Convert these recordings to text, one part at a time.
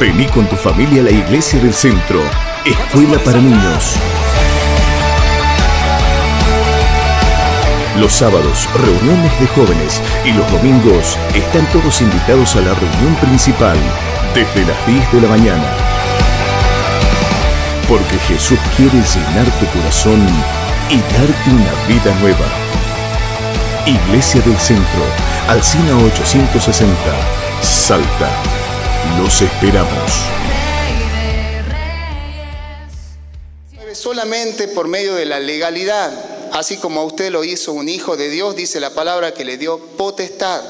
Vení con tu familia a la Iglesia del Centro, escuela para niños. Los sábados, reuniones de jóvenes, y los domingos están todos invitados a la reunión principal, desde las 10 de la mañana. Porque Jesús quiere llenar tu corazón y darte una vida nueva. Iglesia del Centro, Alsina 860, Salta. Los esperamos. Solamente por medio de la legalidad, así como a usted lo hizo un hijo de Dios, dice la palabra que le dio potestad.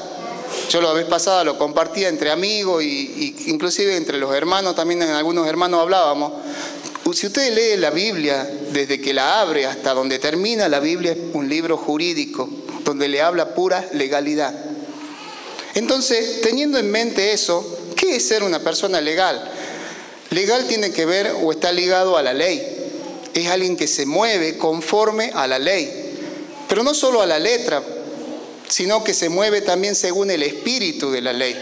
Yo la vez pasada lo compartía entre amigos y inclusive entre los hermanos, también en algunos hermanos hablábamos. Si usted lee la Biblia, desde que la abre hasta donde termina, la Biblia es un libro jurídico, donde le habla pura legalidad. Entonces, teniendo en mente eso, ¿qué es ser una persona legal? Legal tiene que ver o está ligado a la ley. Es alguien que se mueve conforme a la ley. Pero no solo a la letra, sino que se mueve también según el espíritu de la ley.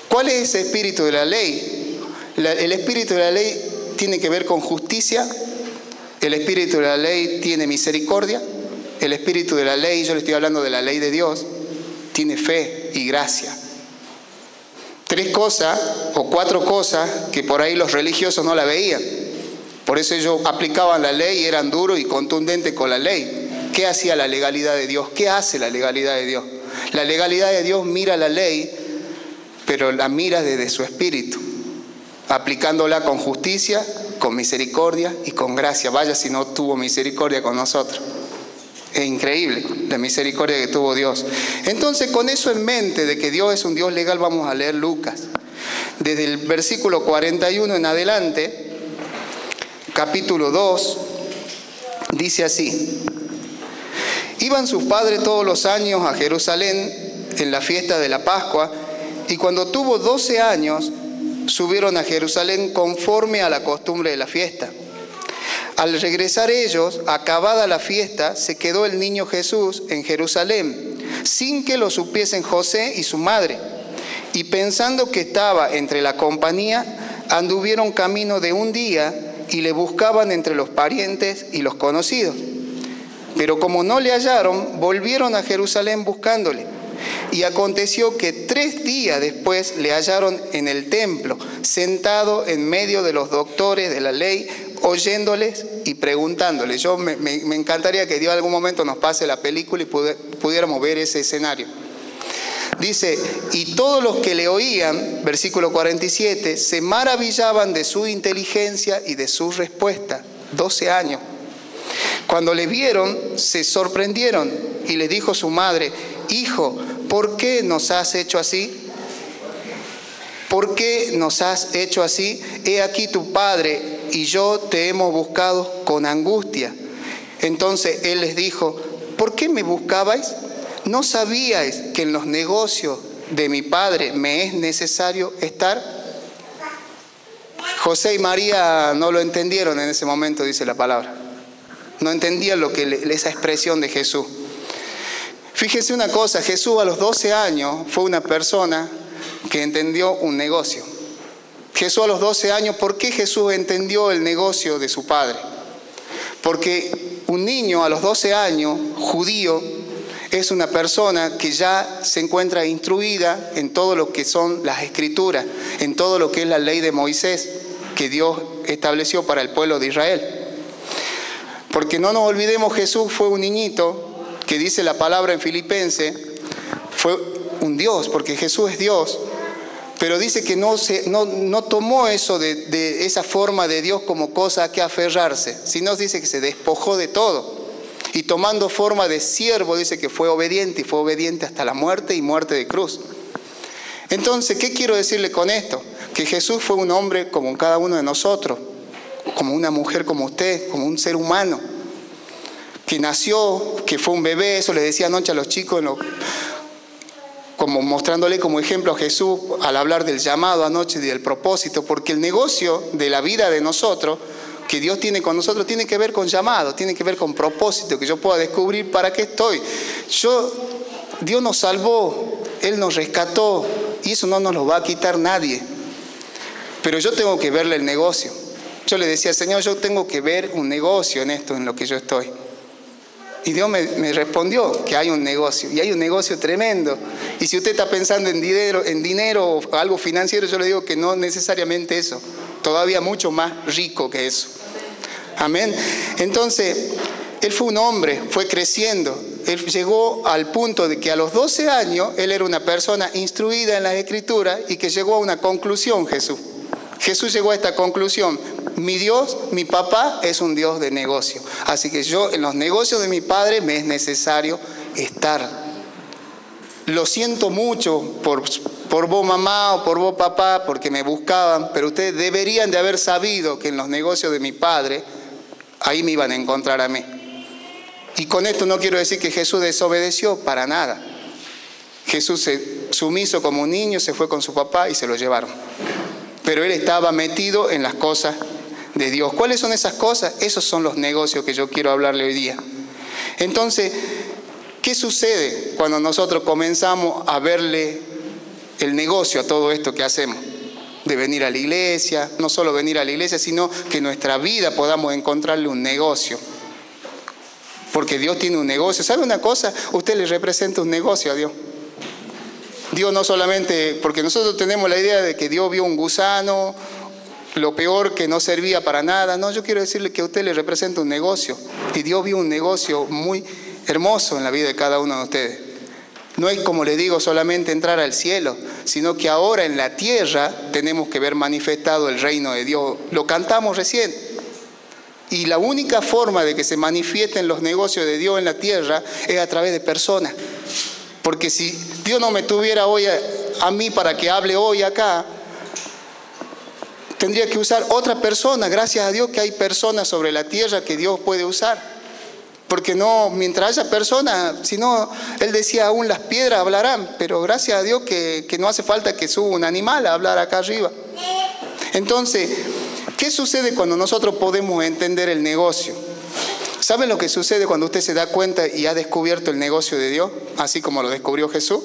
¿Cuál es ese espíritu de la ley? El espíritu de la ley tiene que ver con justicia. El espíritu de la ley tiene misericordia. El espíritu de la ley, yo le estoy hablando de la ley de Dios, tiene fe y gracia. 3 cosas o 4 cosas que por ahí los religiosos no la veían. Por eso ellos aplicaban la ley y eran duros y contundentes con la ley. ¿Qué hacía la legalidad de Dios? ¿Qué hace la legalidad de Dios? La legalidad de Dios mira la ley, pero la mira desde su espíritu, aplicándola con justicia, con misericordia y con gracia. Vaya si no tuvo misericordia con nosotros. Es increíble la misericordia que tuvo Dios. Entonces, con eso en mente de que Dios es un Dios legal, vamos a leer Lucas. Desde el versículo 41 en adelante, capítulo 2, dice así: Iban sus padres todos los años a Jerusalén en la fiesta de la Pascua, y cuando tuvo 12 años, subieron a Jerusalén conforme a la costumbre de la fiesta. Al regresar ellos, acabada la fiesta, se quedó el niño Jesús en Jerusalén, sin que lo supiesen José y su madre. Y pensando que estaba entre la compañía, anduvieron camino de un día y le buscaban entre los parientes y los conocidos. Pero como no le hallaron, volvieron a Jerusalén buscándole. Y aconteció que 3 días después le hallaron en el templo, sentado en medio de los doctores de la ley, oyéndoles y preguntándoles. Yo me encantaría que Dios en algún momento nos pase la película y pudiéramos ver ese escenario. Dice, y todos los que le oían, versículo 47, se maravillaban de su inteligencia y de su respuesta. 12 años. Cuando le vieron, se sorprendieron y le dijo su madre: Hijo, ¿por qué nos has hecho así? ¿Por qué nos has hecho así? He aquí tu padre y yo te hemos buscado con angustia. Entonces él les dijo: ¿por qué me buscabais? ¿No sabíais que en los negocios de mi padre me es necesario estar? José y María no lo entendieron en ese momento, dice la palabra. No entendían esa expresión de Jesús. Fíjense una cosa, Jesús a los 12 años fue una persona que entendió un negocio. Jesús a los 12 años, ¿por qué Jesús entendió el negocio de su padre? Porque un niño a los 12 años, judío, es una persona que ya se encuentra instruida en todo lo que son las escrituras, en todo lo que es la ley de Moisés que Dios estableció para el pueblo de Israel. Porque no nos olvidemos, Jesús fue un niñito que dice la palabra en Filipenses, fue un Dios, porque Jesús es Dios, pero dice que no tomó eso de esa forma de Dios como cosa a que aferrarse, sino dice que se despojó de todo. Y tomando forma de siervo, dice que fue obediente, y fue obediente hasta la muerte y muerte de cruz. Entonces, ¿qué quiero decirle con esto? Que Jesús fue un hombre como cada uno de nosotros, como una mujer como usted, como un ser humano, que nació, que fue un bebé. Eso les decía anoche a los chicos, como mostrándole como ejemplo a Jesús al hablar del llamado anoche y del propósito, porque el negocio de la vida de nosotros, que Dios tiene con nosotros, tiene que ver con llamado, tiene que ver con propósito, que yo pueda descubrir para qué estoy. Dios nos salvó, Él nos rescató, y eso no nos lo va a quitar nadie. pero yo tengo que verle el negocio. Yo le decía, Señor, yo tengo que ver un negocio en esto, en lo que yo estoy. Y Dios me respondió que hay un negocio, y hay un negocio tremendo. Y si usted está pensando en dinero o algo financiero, yo le digo que no necesariamente eso, todavía mucho más rico que eso. Amén. Entonces, él fue un hombre, fue creciendo. Él llegó al punto de que a los 12 años, él era una persona instruida en las Escrituras y que llegó a una conclusión, Jesús. Jesús llegó a esta conclusión: mi Dios, mi papá, es un Dios de negocio. Así que yo en los negocios de mi padre me es necesario estar. Lo siento mucho por vos mamá o por vos papá, porque me buscaban, pero ustedes deberían de haber sabido que en los negocios de mi padre, ahí me iban a encontrar a mí. Y con esto no quiero decir que Jesús desobedeció, para nada. Jesús, sumiso como un niño, se fue con su papá y se lo llevaron. Pero él estaba metido en las cosas de Dios. ¿Cuáles son esas cosas? Esos son los negocios que yo quiero hablarle hoy día. Entonces, ¿qué sucede cuando nosotros comenzamos a verle el negocio a todo esto que hacemos? De venir a la iglesia, no solo venir a la iglesia, sino que en nuestra vida podamos encontrarle un negocio. Porque Dios tiene un negocio. ¿Sabe una cosa? Usted le representa un negocio a Dios. Dios no solamente, porque nosotros tenemos la idea de que Dios vio un gusano, lo peor, que no servía para nada. No, yo quiero decirle que a usted le representa un negocio. Y Dios vio un negocio muy hermoso en la vida de cada uno de ustedes. No es, como le digo, solamente entrar al cielo, sino que ahora en la tierra tenemos que ver manifestado el reino de Dios. Lo cantamos recién. Y la única forma de que se manifiesten los negocios de Dios en la tierra es a través de personas. Porque si Dios no me tuviera hoy a mí para que hable hoy acá, tendría que usar otra persona. Gracias a Dios que hay personas sobre la tierra que Dios puede usar. Porque no, mientras haya personas, si no, Él decía, aún las piedras hablarán. Pero gracias a Dios que no hace falta que suba un animal a hablar acá arriba. Entonces, ¿qué sucede cuando nosotros podemos entender el negocio? ¿Saben lo que sucede cuando usted se da cuenta y ha descubierto el negocio de Dios? Así como lo descubrió Jesús.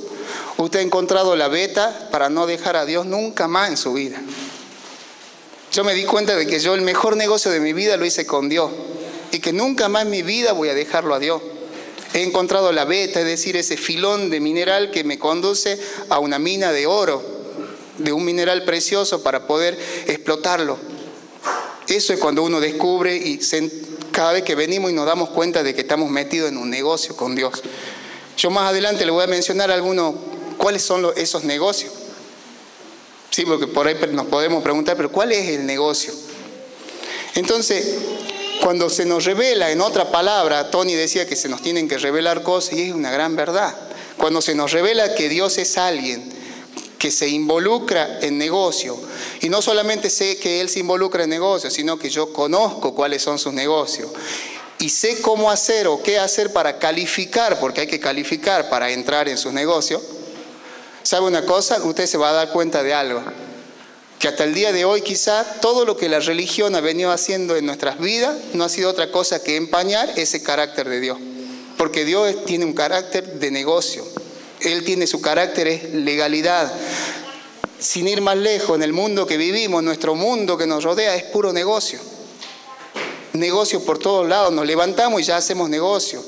Usted ha encontrado la veta para no dejar a Dios nunca más en su vida. Yo me di cuenta de que yo el mejor negocio de mi vida lo hice con Dios. Y que nunca más en mi vida voy a dejarlo a Dios. He encontrado la veta, es decir, ese filón de mineral que me conduce a una mina de oro, de un mineral precioso para poder explotarlo. Eso es cuando uno descubre y cada vez que venimos y nos damos cuenta de que estamos metidos en un negocio con Dios. Yo más adelante le voy a mencionar algunos, cuáles son esos negocios. Sí, porque por ahí nos podemos preguntar, pero ¿cuál es el negocio? Entonces, cuando se nos revela en otra palabra, Tony decía que se nos tienen que revelar cosas y es una gran verdad. Cuando se nos revela que Dios es alguien que se involucra en negocio, y no solamente sé que Él se involucra en negocios, sino que yo conozco cuáles son sus negocios y sé cómo hacer o qué hacer para calificar, porque hay que calificar para entrar en sus negocios. ¿Sabe una cosa? Usted se va a dar cuenta de algo, que hasta el día de hoy quizá todo lo que la religión ha venido haciendo en nuestras vidas no ha sido otra cosa que empañar ese carácter de Dios, porque Dios tiene un carácter de negocio. Él tiene su carácter, es legalidad. Sin ir más lejos, en el mundo que vivimos, nuestro mundo que nos rodea es puro negocio. Negocio por todos lados, nos levantamos y ya hacemos negocio,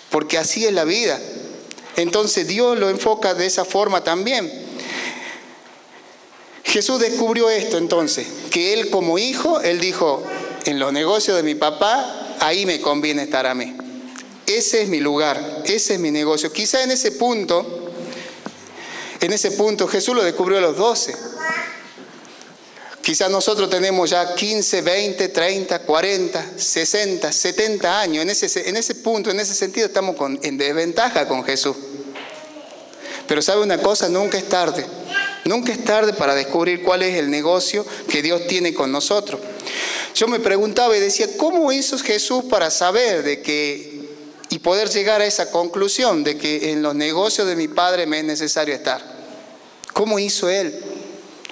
porque así es la vida. Entonces Dios lo enfoca de esa forma también. Jesús descubrió esto entonces, que Él como hijo, Él dijo, en los negocios de mi papá, ahí me conviene estar a mí. Ese es mi lugar, ese es mi negocio. Quizá en ese punto Jesús lo descubrió a los 12. Quizá nosotros tenemos ya 15, 20, 30, 40, 60, 70 años. En ese punto, en ese sentido, estamos en desventaja con Jesús. Pero ¿sabe una cosa? Nunca es tarde. Nunca es tarde para descubrir cuál es el negocio que Dios tiene con nosotros. Yo me preguntaba y decía, ¿cómo hizo Jesús para saber y poder llegar a esa conclusión de que en los negocios de mi Padre me es necesario estar? ¿Cómo hizo Él?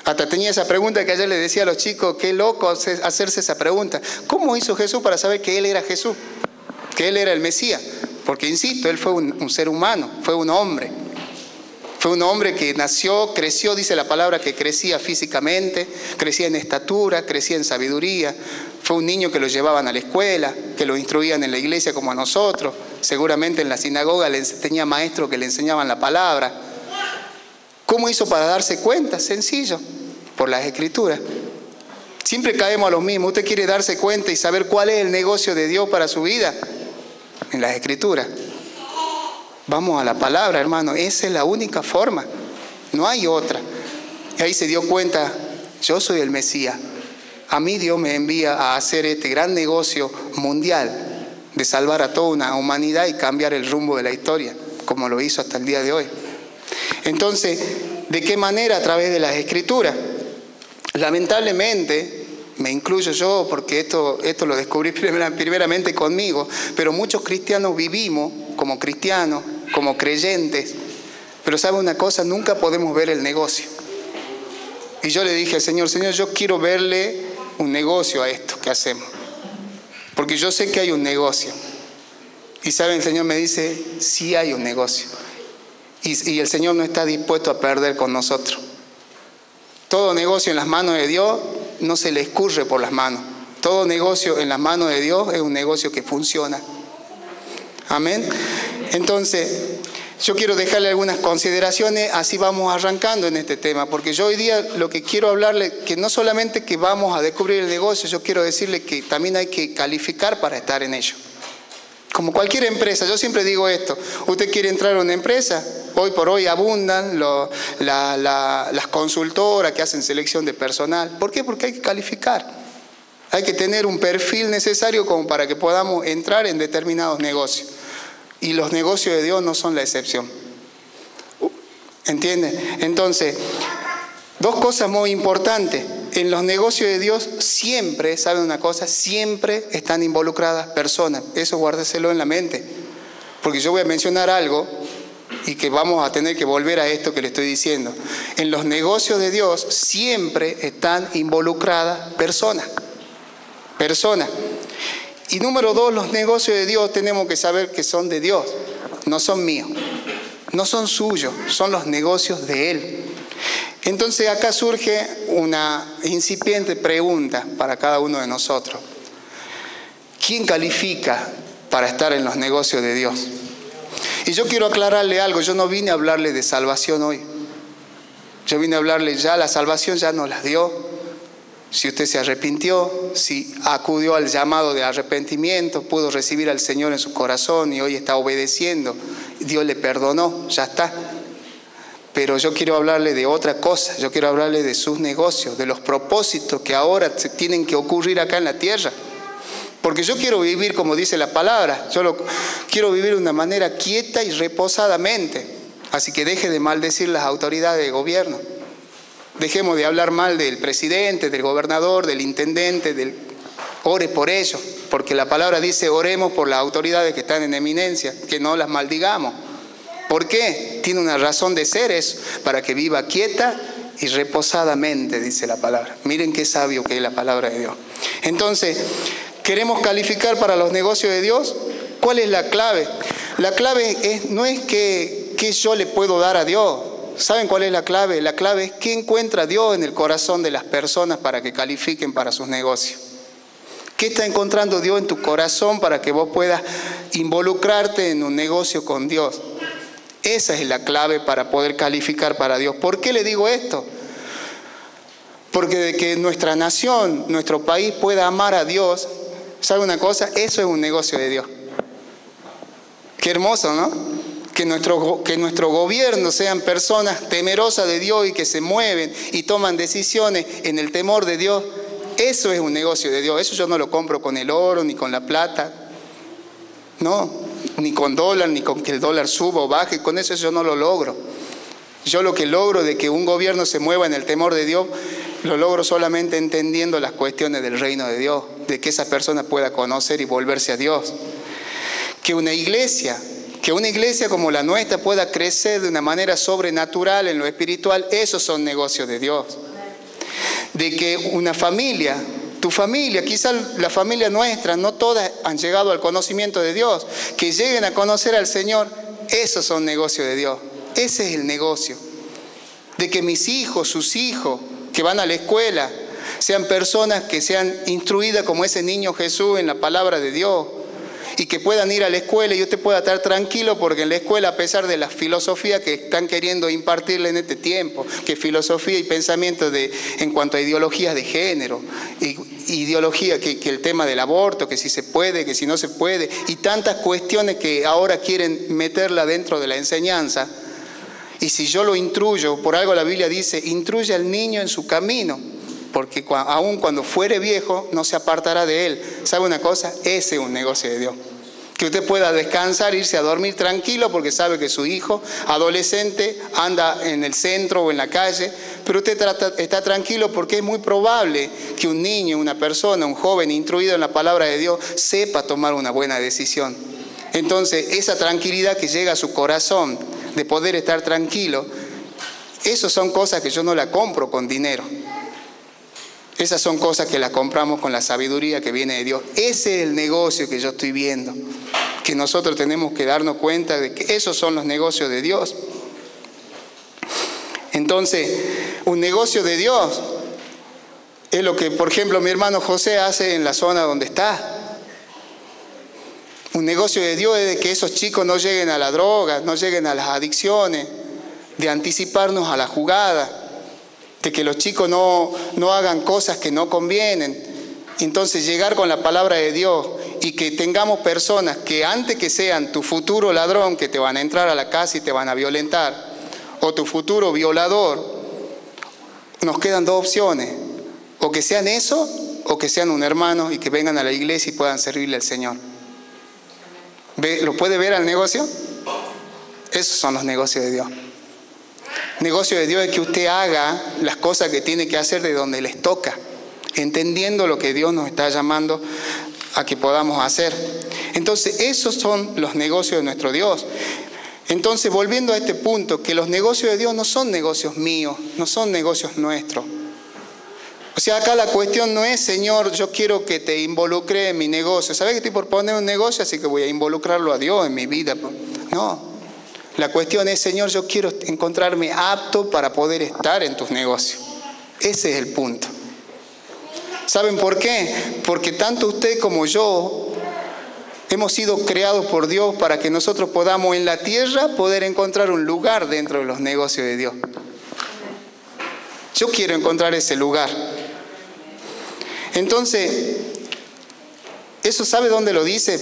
Hasta tenía esa pregunta que ayer le decía a los chicos, qué loco hacerse esa pregunta. ¿Cómo hizo Jesús para saber que Él era Jesús? Que Él era el Mesías. Porque insisto, Él fue un ser humano, fue un hombre. Fue un hombre que nació, creció, dice la palabra, que crecía físicamente, crecía en estatura, crecía en sabiduría. Fue un niño que lo llevaban a la escuela, que lo instruían en la iglesia como a nosotros. Seguramente en la sinagoga tenía maestros que le enseñaban la palabra. ¿Cómo hizo para darse cuenta? Sencillo, por las Escrituras. Siempre caemos a lo mismo. Usted quiere darse cuenta y saber cuál es el negocio de Dios para su vida. En las Escrituras. Vamos a la palabra, hermano. Esa es la única forma. No hay otra. Y ahí se dio cuenta, yo soy el Mesías. A mí Dios me envía a hacer este gran negocio mundial de salvar a toda una humanidad y cambiar el rumbo de la historia, como lo hizo hasta el día de hoy. Entonces, ¿de qué manera? A través de las Escrituras. Lamentablemente, me incluyo yo porque esto lo descubrí primeramente conmigo, pero muchos cristianos vivimos como cristianos, como creyentes, pero ¿sabe una cosa? Nunca podemos ver el negocio. Y yo le dije al Señor, yo quiero verle un negocio a esto que hacemos, porque yo sé que hay un negocio. Y ¿saben? El Señor me dice, sí hay un negocio. Y el Señor no está dispuesto a perder con nosotros. Todo negocio en las manos de Dios no se le escurre por las manos. Todo negocio en las manos de Dios es un negocio que funciona. Amén. Entonces, yo quiero dejarle algunas consideraciones, así vamos arrancando en este tema, porque yo hoy día lo que quiero hablarle, que no solamente que vamos a descubrir el negocio, yo quiero decirle que también hay que calificar para estar en ello. Como cualquier empresa, yo siempre digo esto, usted quiere entrar a una empresa, hoy por hoy abundan las consultoras que hacen selección de personal. ¿Por qué? Porque hay que calificar, hay que tener un perfil necesario como para que podamos entrar en determinados negocios. Y los negocios de Dios no son la excepción. ¿Entiende? Entonces, dos cosas muy importantes. En los negocios de Dios siempre, ¿saben una cosa? Siempre están involucradas personas. Eso guárdeselo en la mente. Porque yo voy a mencionar algo y que vamos a tener que volver a esto que le estoy diciendo. En los negocios de Dios siempre están involucradas personas. Personas. Y número dos, los negocios de Dios tenemos que saber que son de Dios, no son míos, no son suyos, son los negocios de Él. Entonces acá surge una incipiente pregunta para cada uno de nosotros. ¿Quién califica para estar en los negocios de Dios? Y yo quiero aclararle algo, yo no vine a hablarle de salvación hoy. Yo vine a hablarle ya, la salvación ya nos la dio. Si usted se arrepintió, si acudió al llamado de arrepentimiento, pudo recibir al Señor en su corazón y hoy está obedeciendo, Dios le perdonó, ya está. Pero yo quiero hablarle de otra cosa, yo quiero hablarle de sus negocios, de los propósitos que ahora tienen que ocurrir acá en la tierra. Porque yo quiero vivir como dice la palabra, quiero vivir de una manera quieta y reposadamente. Así que deje de maldecir las autoridades de gobierno. Dejemos de hablar mal del presidente, del gobernador, del intendente, ore por ellos, porque la palabra dice oremos por las autoridades que están en eminencia, que no las maldigamos. ¿Por qué? Tiene una razón de ser eso, para que viva quieta y reposadamente, dice la palabra. Miren qué sabio que es la palabra de Dios. Entonces, ¿queremos calificar para los negocios de Dios? ¿Cuál es la clave? La clave no es que yo le puedo dar a Dios. ¿Saben cuál es la clave? La clave es qué encuentra Dios en el corazón de las personas para que califiquen para sus negocios. ¿Qué está encontrando Dios en tu corazón para que vos puedas involucrarte en un negocio con Dios? Esa es la clave para poder calificar para Dios. ¿Por qué le digo esto? Porque de que nuestra nación, nuestro país pueda amar a Dios, ¿sabe una cosa? Eso es un negocio de Dios. Qué hermoso, ¿no? Que nuestro gobierno sean personas temerosas de Dios y que se mueven y toman decisiones en el temor de Dios. Eso es un negocio de Dios. Eso yo no lo compro con el oro ni con la plata. No, ni con dólar, ni con que el dólar suba o baje. Con eso yo no lo logro. Yo lo que logro de que un gobierno se mueva en el temor de Dios, lo logro solamente entendiendo las cuestiones del reino de Dios, de que esa persona pueda conocer y volverse a Dios. Que una iglesia como la nuestra pueda crecer de una manera sobrenatural en lo espiritual, esos son negocios de Dios. De que una familia, tu familia, quizás la familia nuestra, no todas han llegado al conocimiento de Dios, que lleguen a conocer al Señor, esos son negocios de Dios. Ese es el negocio. De que mis hijos, sus hijos, que van a la escuela, sean personas que sean instruidas como ese niño Jesús en la palabra de Dios. Y que puedan ir a la escuela y yo te pueda estar tranquilo porque en la escuela, a pesar de la filosofía que están queriendo impartirle en este tiempo, que filosofía y pensamiento en cuanto a ideologías de género, ideología que el tema del aborto, que si se puede, que si no se puede, y tantas cuestiones que ahora quieren meterla dentro de la enseñanza. Y si yo lo instruyo, por algo la Biblia dice, instruye al niño en su camino, porque aun cuando fuere viejo no se apartará de él. ¿Sabe una cosa? Ese es un negocio de Dios. Que usted pueda descansar, irse a dormir tranquilo porque sabe que su hijo adolescente anda en el centro o en la calle, pero usted está tranquilo porque es muy probable que un niño, una persona, un joven instruido en la palabra de Dios sepa tomar una buena decisión. Entonces, esa tranquilidad que llega a su corazón de poder estar tranquilo, esas son cosas que yo no la compro con dinero. Esas son cosas que las compramos con la sabiduría que viene de Dios. Ese es el negocio que yo estoy viendo, que nosotros tenemos que darnos cuenta de que esos son los negocios de Dios. Entonces, un negocio de Dios es lo que, por ejemplo, mi hermano José hace en la zona donde está. Un negocio de Dios es de que esos chicos no lleguen a la droga, no lleguen a las adicciones, de anticiparnos a la jugada, de que los chicos no hagan cosas que no convienen. Entonces llegar con la palabra de Dios y que tengamos personas que antes que sean tu futuro ladrón, que te van a entrar a la casa y te van a violentar, o tu futuro violador, nos quedan dos opciones: o que sean eso, o que sean un hermano y que vengan a la iglesia y puedan servirle al Señor. ¿Lo puede ver al negocio? Esos son los negocios de Dios. Negocio de Dios es que usted haga las cosas que tiene que hacer de donde les toca, entendiendo lo que Dios nos está llamando a que podamos hacer. Entonces, esos son los negocios de nuestro Dios. Entonces, volviendo a este punto, que los negocios de Dios no son negocios míos, no son negocios nuestros. O sea, acá la cuestión no es, Señor, yo quiero que te involucre en mi negocio. ¿Sabes que estoy por poner un negocio? Así que voy a involucrarlo a Dios en mi vida. No. La cuestión es, Señor, yo quiero encontrarme apto para poder estar en tus negocios. Ese es el punto. ¿Saben por qué? Porque tanto usted como yo hemos sido creados por Dios para que nosotros podamos en la tierra poder encontrar un lugar dentro de los negocios de Dios. Yo quiero encontrar ese lugar. Entonces, ¿eso sabe dónde lo dice?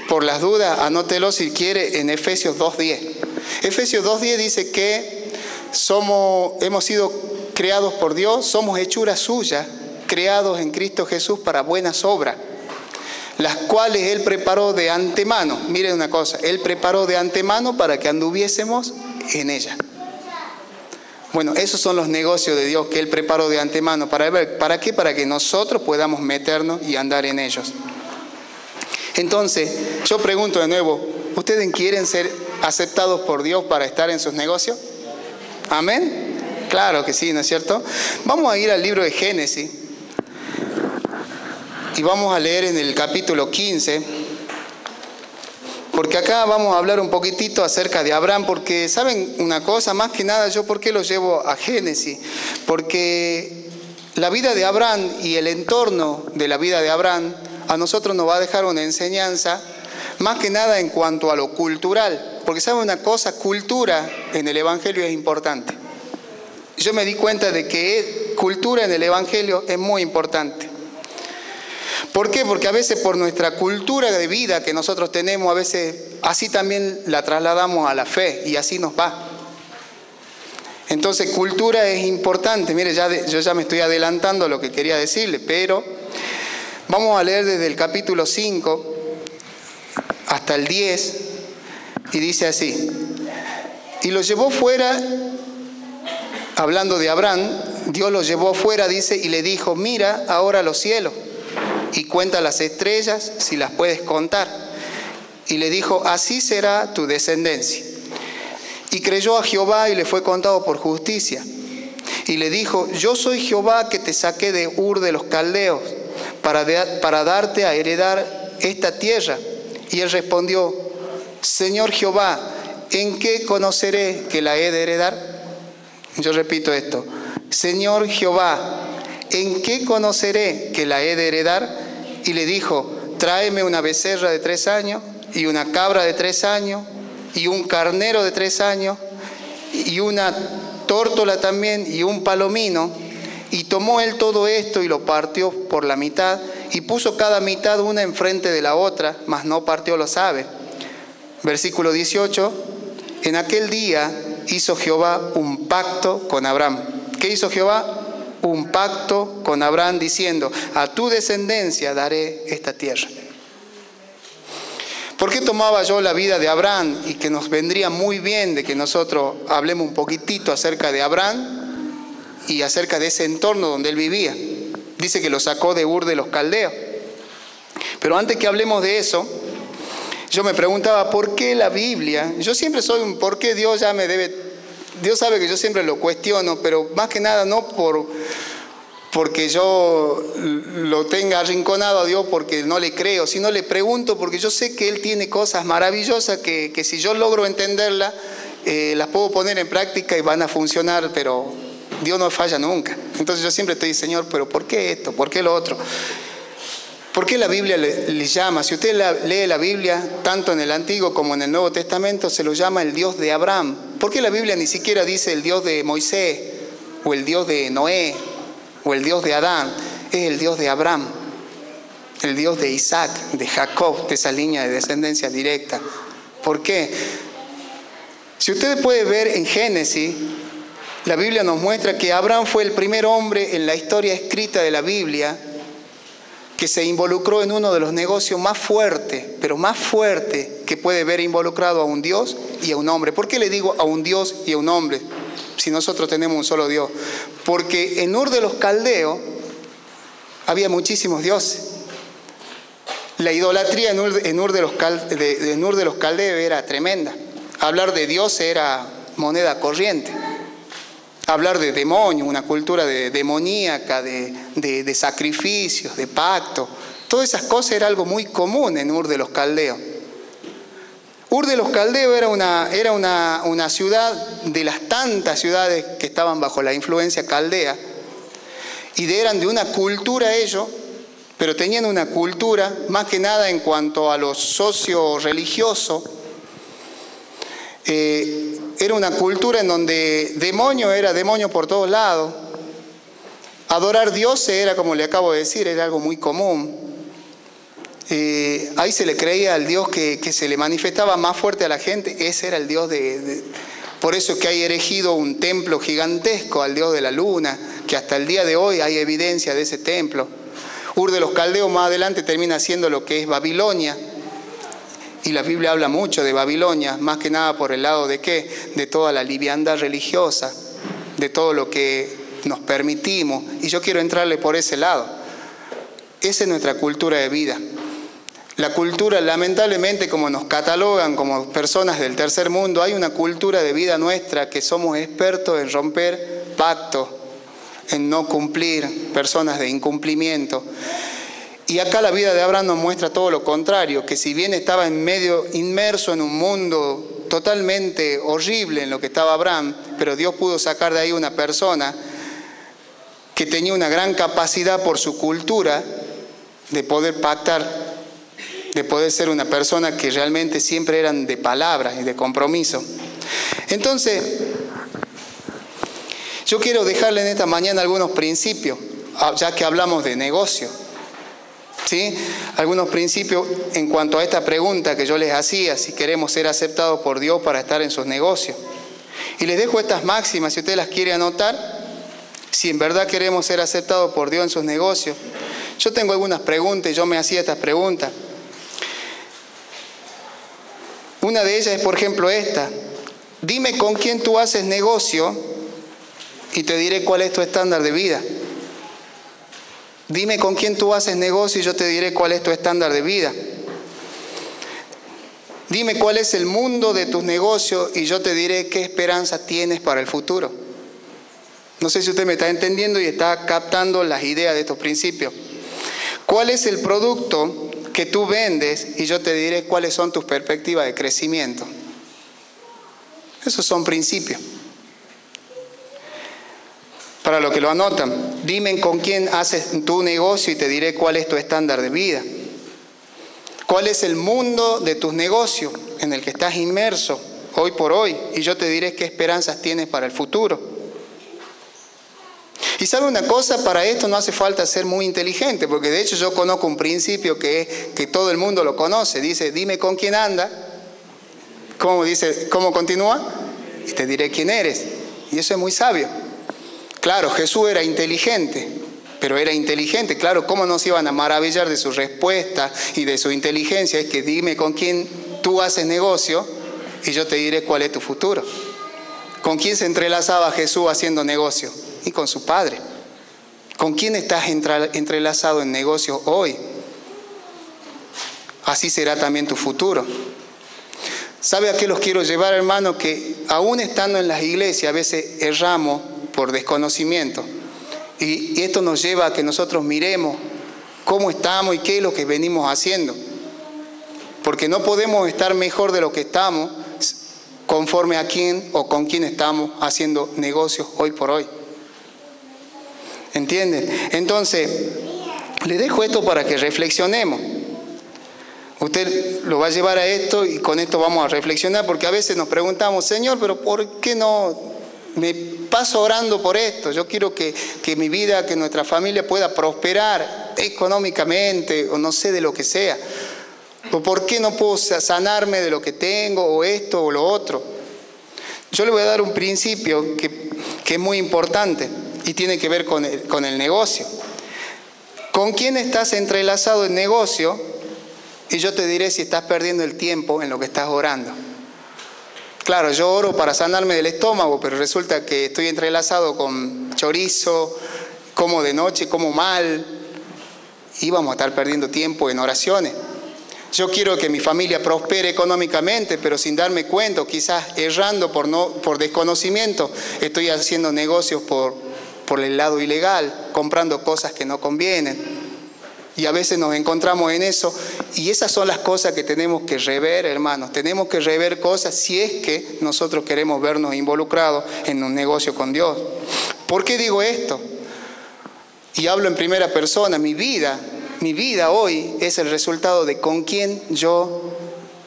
Por las dudas, anótelo si quiere en Efesios 2:10. Efesios 2:10 dice que hemos sido creados por Dios, somos hechura suya, creados en Cristo Jesús para buenas obras, las cuales Él preparó de antemano. Miren una cosa, Él preparó de antemano para que anduviésemos en ella. Bueno, esos son los negocios de Dios que Él preparó de antemano. ¿Para qué? Para que nosotros podamos meternos y andar en ellos. Entonces, yo pregunto de nuevo, ¿ustedes quieren ser aceptados por Dios para estar en sus negocios? ¿Amén? Claro que sí, ¿no es cierto? Vamos a ir al libro de Génesis y vamos a leer en el capítulo 15, porque acá vamos a hablar un poquitito acerca de Abraham, porque ¿saben una cosa? Más que nada, ¿yo por qué lo llevo a Génesis? Porque la vida de Abraham y el entorno de la vida de Abraham a nosotros nos va a dejar una enseñanza, más que nada en cuanto a lo cultural. Porque ¿saben una cosa? Cultura en el Evangelio es importante. Yo me di cuenta de que cultura en el Evangelio es muy importante. ¿Por qué? Porque a veces por nuestra cultura de vida que nosotros tenemos, a veces así también la trasladamos a la fe y así nos va. Entonces cultura es importante. Mire, yo ya me estoy adelantando a lo que quería decirle, pero vamos a leer desde el capítulo 5 hasta el 10 y dice así: y lo llevó fuera, hablando de Abraham, Dios lo llevó fuera, dice, y le dijo: mira ahora los cielos y cuenta las estrellas si las puedes contar. Y le dijo: así será tu descendencia. Y creyó a Jehová y le fue contado por justicia. Y le dijo: yo soy Jehová que te saqué de Ur de los Caldeos para darte a heredar esta tierra. Y él respondió: Señor Jehová, ¿en qué conoceré que la he de heredar? Yo repito esto. Señor Jehová, ¿en qué conoceré que la he de heredar? Y le dijo, tráeme una becerra de 3 años, y una cabra de 3 años, y un carnero de 3 años, y una tórtola también, y un palomino. Y tomó él todo esto y lo partió por la mitad, y puso cada mitad una enfrente de la otra, mas no partió los aves. Versículo 18, en aquel día hizo Jehová un pacto con Abraham. ¿Qué hizo Jehová? Un pacto con Abraham diciendo, a tu descendencia daré esta tierra. ¿Por qué tomaba yo la vida de Abraham? Y que nos vendría muy bien de que nosotros hablemos un poquitito acerca de Abraham y acerca de ese entorno donde él vivía. Dice que lo sacó de Ur de los Caldeos. Pero antes que hablemos de eso, yo me preguntaba, ¿por qué la Biblia? Yo siempre soy un ¿por qué Dios ya me debe? Dios sabe que yo siempre lo cuestiono, pero más que nada no porque yo lo tenga arrinconado a Dios porque no le creo, sino le pregunto porque yo sé que Él tiene cosas maravillosas que si yo logro entenderlas, las puedo poner en práctica y van a funcionar, pero Dios no falla nunca. Entonces yo siempre estoy, Señor, pero ¿por qué esto? ¿Por qué lo otro? ¿Por qué la Biblia le llama? Si usted lee la Biblia, tanto en el Antiguo como en el Nuevo Testamento, se lo llama el Dios de Abraham. ¿Por qué la Biblia ni siquiera dice el Dios de Moisés, o el Dios de Noé, o el Dios de Adán? Es el Dios de Abraham, el Dios de Isaac, de Jacob, de esa línea de descendencia directa. ¿Por qué? Si usted puede ver en Génesis, la Biblia nos muestra que Abraham fue el primer hombre en la historia escrita de la Biblia que se involucró en uno de los negocios más fuertes, pero más fuerte que puede ver involucrado a un Dios y a un hombre. ¿Por qué le digo a un Dios y a un hombre si nosotros tenemos un solo Dios? Porque en Ur de los Caldeos había muchísimos dioses. La idolatría en Ur de los Caldeos era tremenda. Hablar de Dios era moneda corriente. Hablar de demonio, una cultura demoníaca, de sacrificios, de pacto. Todas esas cosas era algo muy común en Ur de los Caldeos. Ur de los Caldeos era una ciudad de las tantas ciudades que estaban bajo la influencia caldea. Y eran de una cultura ellos, pero tenían una cultura más que nada en cuanto a lo socio-religioso. Era una cultura en donde demonio era demonio por todos lados. Adorar dioses era, como le acabo de decir, era algo muy común. Ahí se le creía al Dios que se le manifestaba más fuerte a la gente. Ese era el Dios por eso es que hay erigido un templo gigantesco al Dios de la luna, que hasta el día de hoy hay evidencia de ese templo. Ur de los Caldeos más adelante termina siendo lo que es Babilonia. Y la Biblia habla mucho de Babilonia, más que nada por el lado de ¿qué? De toda la liviandad religiosa, de todo lo que nos permitimos. Y yo quiero entrarle por ese lado. Esa es nuestra cultura de vida. La cultura, lamentablemente, como nos catalogan como personas del tercer mundo, hay una cultura de vida nuestra que somos expertos en romper pactos, en no cumplir, personas de incumplimiento. Y acá la vida de Abraham nos muestra todo lo contrario, que si bien estaba inmerso en un mundo totalmente horrible en lo que estaba Abraham, pero Dios pudo sacar de ahí una persona que tenía una gran capacidad por su cultura de poder pactar, de poder ser una persona que realmente siempre eran de palabras y de compromiso. Entonces, yo quiero dejarle en esta mañana algunos principios, ya que hablamos de negocio. ¿Sí? Algunos principios en cuanto a esta pregunta que yo les hacía, si queremos ser aceptados por Dios para estar en sus negocios. Y les dejo estas máximas, si usted las quiere anotar, si en verdad queremos ser aceptados por Dios en sus negocios. Yo tengo algunas preguntas y yo me hacía estas preguntas. Una de ellas es, por ejemplo, esta. Dime con quién tú haces negocio y te diré cuál es tu estándar de vida. Dime con quién tú haces negocio y yo te diré cuál es tu estándar de vida. Dime cuál es el mundo de tus negocios y yo te diré qué esperanza tienes para el futuro. No sé si usted me está entendiendo y está captando las ideas de estos principios. ¿Cuál es el producto que tú vendes? Y yo te diré cuáles son tus perspectivas de crecimiento. Esos son principios. Para los que lo anotan, dime con quién haces tu negocio y te diré cuál es tu estándar de vida. ¿Cuál es el mundo de tus negocios en el que estás inmerso hoy por hoy? Y yo te diré qué esperanzas tienes para el futuro. Y sabe una cosa, para esto no hace falta ser muy inteligente, porque de hecho yo conozco un principio que todo el mundo lo conoce. Dice, dime con quién anda. ¿Cómo continúa? Y te diré quién eres. Y eso es muy sabio. Claro, Jesús era inteligente, pero era inteligente. Claro, ¿cómo nos iban a maravillar de su respuesta y de su inteligencia? Es que dime con quién tú haces negocio y yo te diré cuál es tu futuro. ¿Con quién se entrelazaba Jesús haciendo negocio? Y con su Padre. ¿Con quién estás entrelazado en negocio hoy? Así será también tu futuro. ¿Sabe a qué los quiero llevar, hermano? Que aún estando en las iglesias a veces erramos por desconocimiento. Y esto nos lleva a que nosotros miremos cómo estamos y qué es lo que venimos haciendo. Porque no podemos estar mejor de lo que estamos conforme a quién o con quién estamos haciendo negocios hoy por hoy. ¿Entienden? Entonces, le dejo esto para que reflexionemos. Usted lo va a llevar a esto y con esto vamos a reflexionar, porque a veces nos preguntamos, Señor, pero ¿por qué no me paso orando por esto? Yo quiero que mi vida, que nuestra familia pueda prosperar económicamente o no sé de lo que sea. ¿O por qué no puedo sanarme de lo que tengo o esto o lo otro? Yo le voy a dar un principio que es muy importante y tiene que ver con el negocio. ¿Con quién estás entrelazado en negocio? Y yo te diré si estás perdiendo el tiempo en lo que estás orando. Claro, yo oro para sanarme del estómago, pero resulta que estoy entrelazado con chorizo, como de noche, como mal, y vamos a estar perdiendo tiempo en oraciones. Yo quiero que mi familia prospere económicamente, pero sin darme cuenta, quizás errando por desconocimiento, estoy haciendo negocios por el lado ilegal, comprando cosas que no convienen. Y a veces nos encontramos en eso, y esas son las cosas que tenemos que rever, hermanos. Tenemos que rever cosas si es que nosotros queremos vernos involucrados en un negocio con Dios. ¿Por qué digo esto? Y hablo en primera persona. Mi vida hoy es el resultado de con quién yo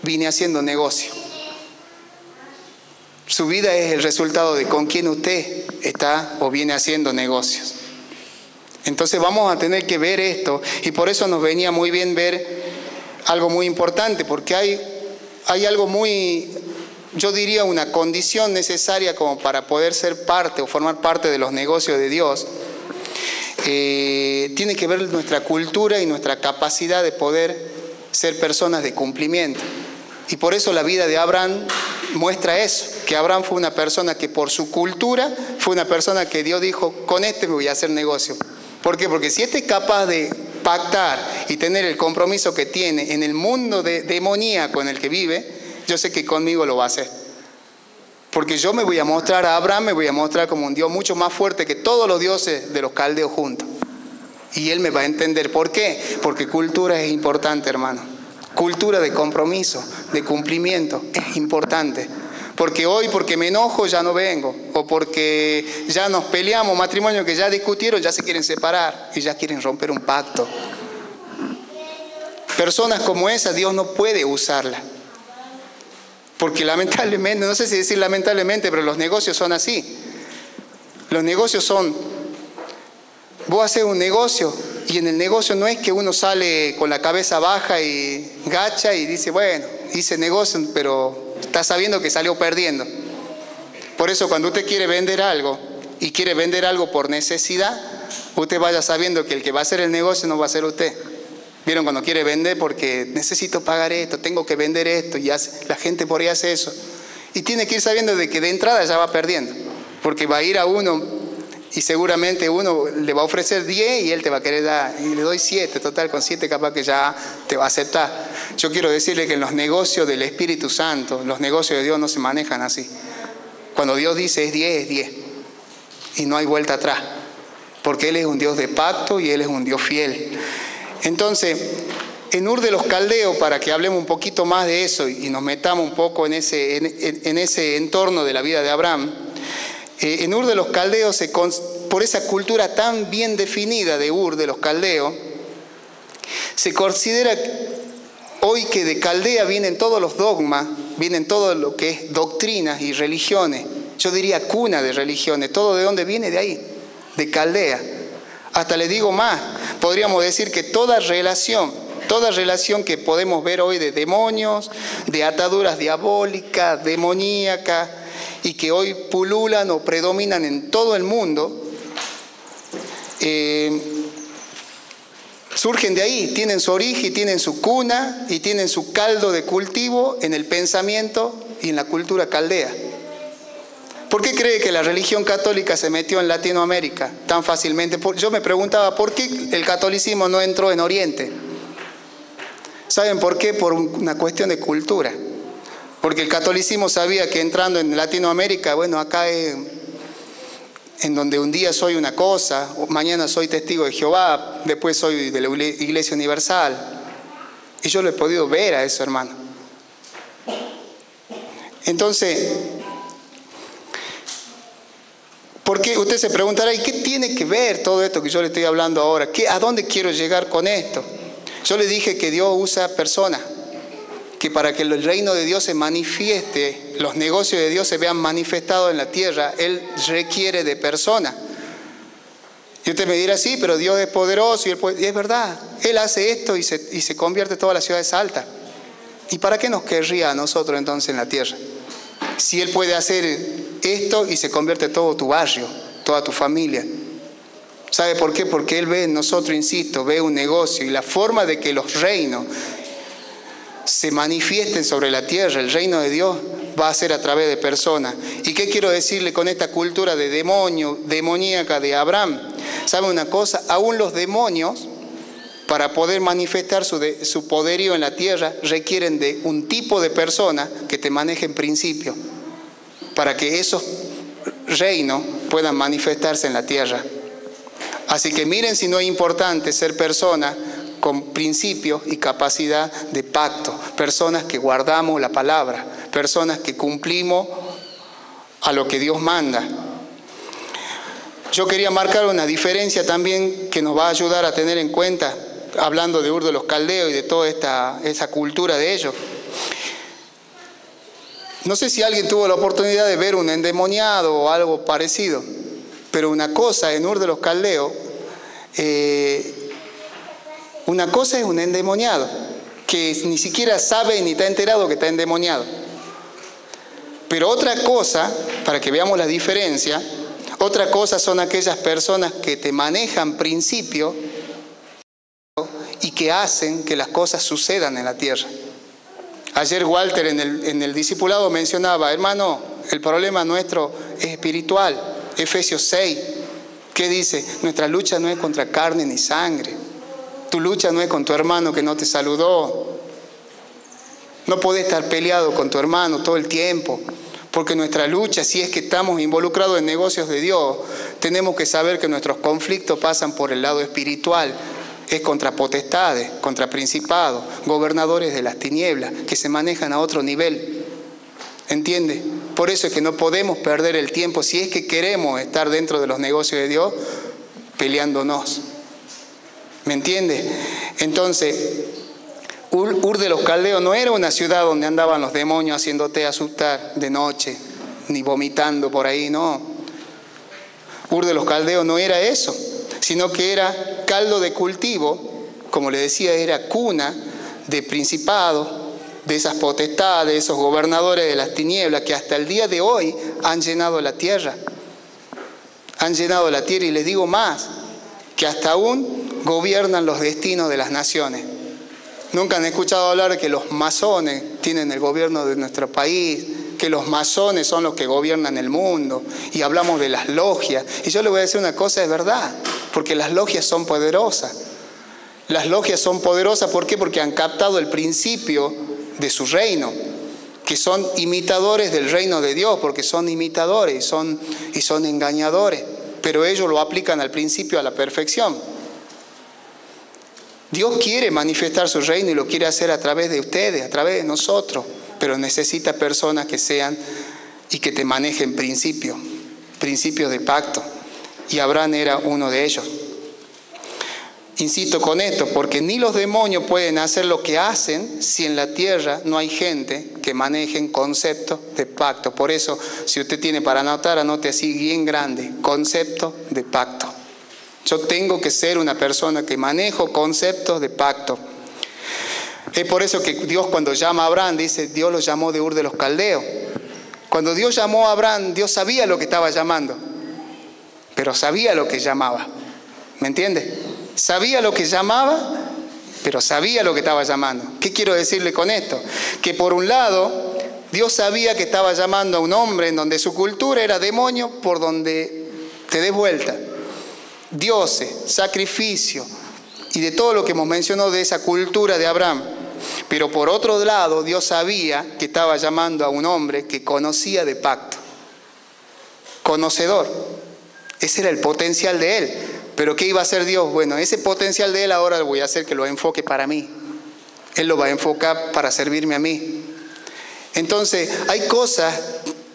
vine haciendo negocio. Su vida es el resultado de con quién usted está o viene haciendo negocios. Entonces vamos a tener que ver esto, y por eso nos venía muy bien ver algo muy importante, porque hay algo muy, yo diría una condición necesaria como para poder ser parte o formar parte de los negocios de Dios. Tiene que ver nuestra cultura y nuestra capacidad de poder ser personas de cumplimiento. Y por eso la vida de Abraham muestra eso, que Abraham fue una persona que por su cultura fue una persona que Dios dijo, con este me voy a hacer negocio. ¿Por qué? Porque si este es capaz de pactar y tener el compromiso que tiene en el mundo demoníaco en el que vive, yo sé que conmigo lo va a hacer. Porque yo me voy a mostrar a Abraham, me voy a mostrar como un Dios mucho más fuerte que todos los dioses de los caldeos juntos. Y él me va a entender. ¿Por qué? Porque cultura es importante, hermano. Cultura de compromiso, de cumplimiento, es importante. Porque hoy, porque me enojo, ya no vengo. O porque ya nos peleamos, matrimonios que ya discutieron, ya se quieren separar y ya quieren romper un pacto. Personas como esas, Dios no puede usarlas. Porque lamentablemente, no sé si decir lamentablemente, pero los negocios son así. Los negocios son, vos haces un negocio y en el negocio no es que uno sale con la cabeza baja y gacha y dice, bueno, hice negocio, pero está sabiendo que salió perdiendo. Por eso cuando usted quiere vender algo y quiere vender algo por necesidad, usted vaya sabiendo que el que va a hacer el negocio no va a ser usted. ¿Vieron cuando quiere vender porque necesito pagar esto, tengo que vender esto? Y la gente por ahí hace eso. Y tiene que ir sabiendo de que de entrada ya va perdiendo. Porque va a ir a uno y seguramente uno le va a ofrecer 10 y él te va a querer dar. Y le doy 7, total, con 7 capaz que ya te va a aceptar. Yo quiero decirle que en los negocios del Espíritu Santo, los negocios de Dios no se manejan así. Cuando Dios dice es 10, es 10. Y no hay vuelta atrás. Porque Él es un Dios de pacto y Él es un Dios fiel. Entonces, En Ur de los Caldeos, para que hablemos un poquito más de eso y nos metamos un poco en ese entorno de la vida de Abraham, en Ur de los Caldeos, por esa cultura tan bien definida de Ur de los Caldeos, se considera hoy que de Caldea vienen todos los dogmas, vienen todo lo que es doctrinas y religiones. Yo diría cuna de religiones. ¿Todo de dónde viene? De ahí, de Caldea. Hasta le digo más, podríamos decir que toda relación que podemos ver hoy de demonios, de ataduras diabólicas, demoníacas, y que hoy pululan o predominan en todo el mundo, surgen de ahí, tienen su origen, tienen su cuna y tienen su caldo de cultivo en el pensamiento y en la cultura caldea. ¿Por qué cree que la religión católica se metió en Latinoamérica tan fácilmente? Yo me preguntaba, ¿por qué el catolicismo no entró en Oriente? ¿Saben por qué? Por una cuestión de cultura. Porque el catolicismo sabía que entrando en Latinoamérica, bueno, acá es en donde un día soy una cosa, mañana soy testigo de Jehová, después soy de la Iglesia Universal. Y yo lo he podido ver a eso, hermano. Entonces, ¿por qué? Usted se preguntará, ¿y qué tiene que ver todo esto que yo le estoy hablando ahora? ¿A dónde quiero llegar con esto? Yo le dije que Dios usa personas, que para que el reino de Dios se manifieste, los negocios de Dios se vean manifestados en la tierra, Él requiere de personas. Y usted me dirá, sí, pero Dios es poderoso, y es verdad, Él hace esto y se convierte toda la ciudad de Salta. ¿Y para qué nos querría a nosotros entonces en la tierra? Si Él puede hacer esto y se convierte todo tu barrio, toda tu familia. ¿Sabe por qué? Porque Él ve en nosotros, insisto, ve un negocio, y la forma de que los reinos se manifiesten sobre la tierra, el reino de Dios, va a ser a través de personas. ¿Y qué quiero decirle con esta cultura de demonio, demoníaca de Abraham? ¿Sabe una cosa? Aún los demonios, para poder manifestar su poderío en la tierra, requieren de un tipo de persona que te manejen principios, para que esos reinos puedan manifestarse en la tierra. Así que miren si no es importante ser personas con principios y capacidad de pacto, personas que guardamos la palabra, personas que cumplimos a lo que Dios manda. Yo quería marcar una diferencia también que nos va a ayudar a tener en cuenta, hablando de Ur de los Caldeos y de toda esa cultura de ellos. No sé si alguien tuvo la oportunidad de ver un endemoniado o algo parecido, pero una cosa en Ur de los Caldeos, una cosa es un endemoniado, que ni siquiera sabe ni está enterado que está endemoniado. Pero otra cosa, para que veamos la diferencia, otra cosa son aquellas personas que te manejan principios y que hacen que las cosas sucedan en la tierra. Ayer Walter en el discipulado mencionaba, hermano, el problema nuestro es espiritual. Efesios 6, ¿qué dice? Nuestra lucha no es contra carne ni sangre. Tu lucha no es con tu hermano que no te saludó. No podés estar peleado con tu hermano todo el tiempo, porque nuestra lucha, si es que estamos involucrados en negocios de Dios, tenemos que saber que nuestros conflictos pasan por el lado espiritual. Es contra potestades, contra principados, gobernadores de las tinieblas, que se manejan a otro nivel. ¿Entiende? Por eso es que no podemos perder el tiempo, si es que queremos estar dentro de los negocios de Dios, peleándonos. ¿Me entiende? Entonces, Ur de los Caldeos no era una ciudad donde andaban los demonios haciéndote asustar de noche, ni vomitando por ahí, no. Ur de los Caldeos no era eso, sino que era caldo de cultivo, como le decía, era cuna de principados, de esas potestades, de esos gobernadores de las tinieblas que hasta el día de hoy han llenado la tierra. Han llenado la tierra, y les digo más, que hasta aún gobiernan los destinos de las naciones. Nunca han escuchado hablar de que los masones tienen el gobierno de nuestro país, que los masones son los que gobiernan el mundo, y hablamos de las logias. Y yo le voy a decir una cosa, es verdad, porque las logias son poderosas. Las logias son poderosas, ¿por qué? Porque han captado el principio de su reino, que son imitadores del reino de Dios, porque son imitadores y son engañadores, pero ellos lo aplican al principio a la perfección. Dios quiere manifestar su reino y lo quiere hacer a través de ustedes, a través de nosotros, pero necesita personas que sean y que te manejen principios de pacto. Y Abraham era uno de ellos. Insisto con esto, porque ni los demonios pueden hacer lo que hacen si en la tierra no hay gente que manejen conceptos de pacto. Por eso, si usted tiene para anotar, anote así bien grande: concepto de pacto. Yo tengo que ser una persona que manejo conceptos de pacto. Es por eso que Dios, cuando llama a Abraham, dice, Dios lo llamó de Ur de los Caldeos. Cuando Dios llamó a Abraham, Dios sabía lo que estaba llamando, pero sabía lo que llamaba. ¿Me entiende? Sabía lo que llamaba, pero sabía lo que estaba llamando. ¿Qué quiero decirle con esto? Que por un lado, Dios sabía que estaba llamando a un hombre en donde su cultura era demonio por donde te des vuelta. Dioses, sacrificio y de todo lo que hemos mencionado de esa cultura de Abraham. Pero por otro lado, Dios sabía que estaba llamando a un hombre que conocía de pacto. Conocedor. Ese era el potencial de él. ¿Pero qué iba a hacer Dios? Bueno, ese potencial de él ahora voy a hacer que lo enfoque para mí. Él lo va a enfocar para servirme a mí. Entonces, hay cosas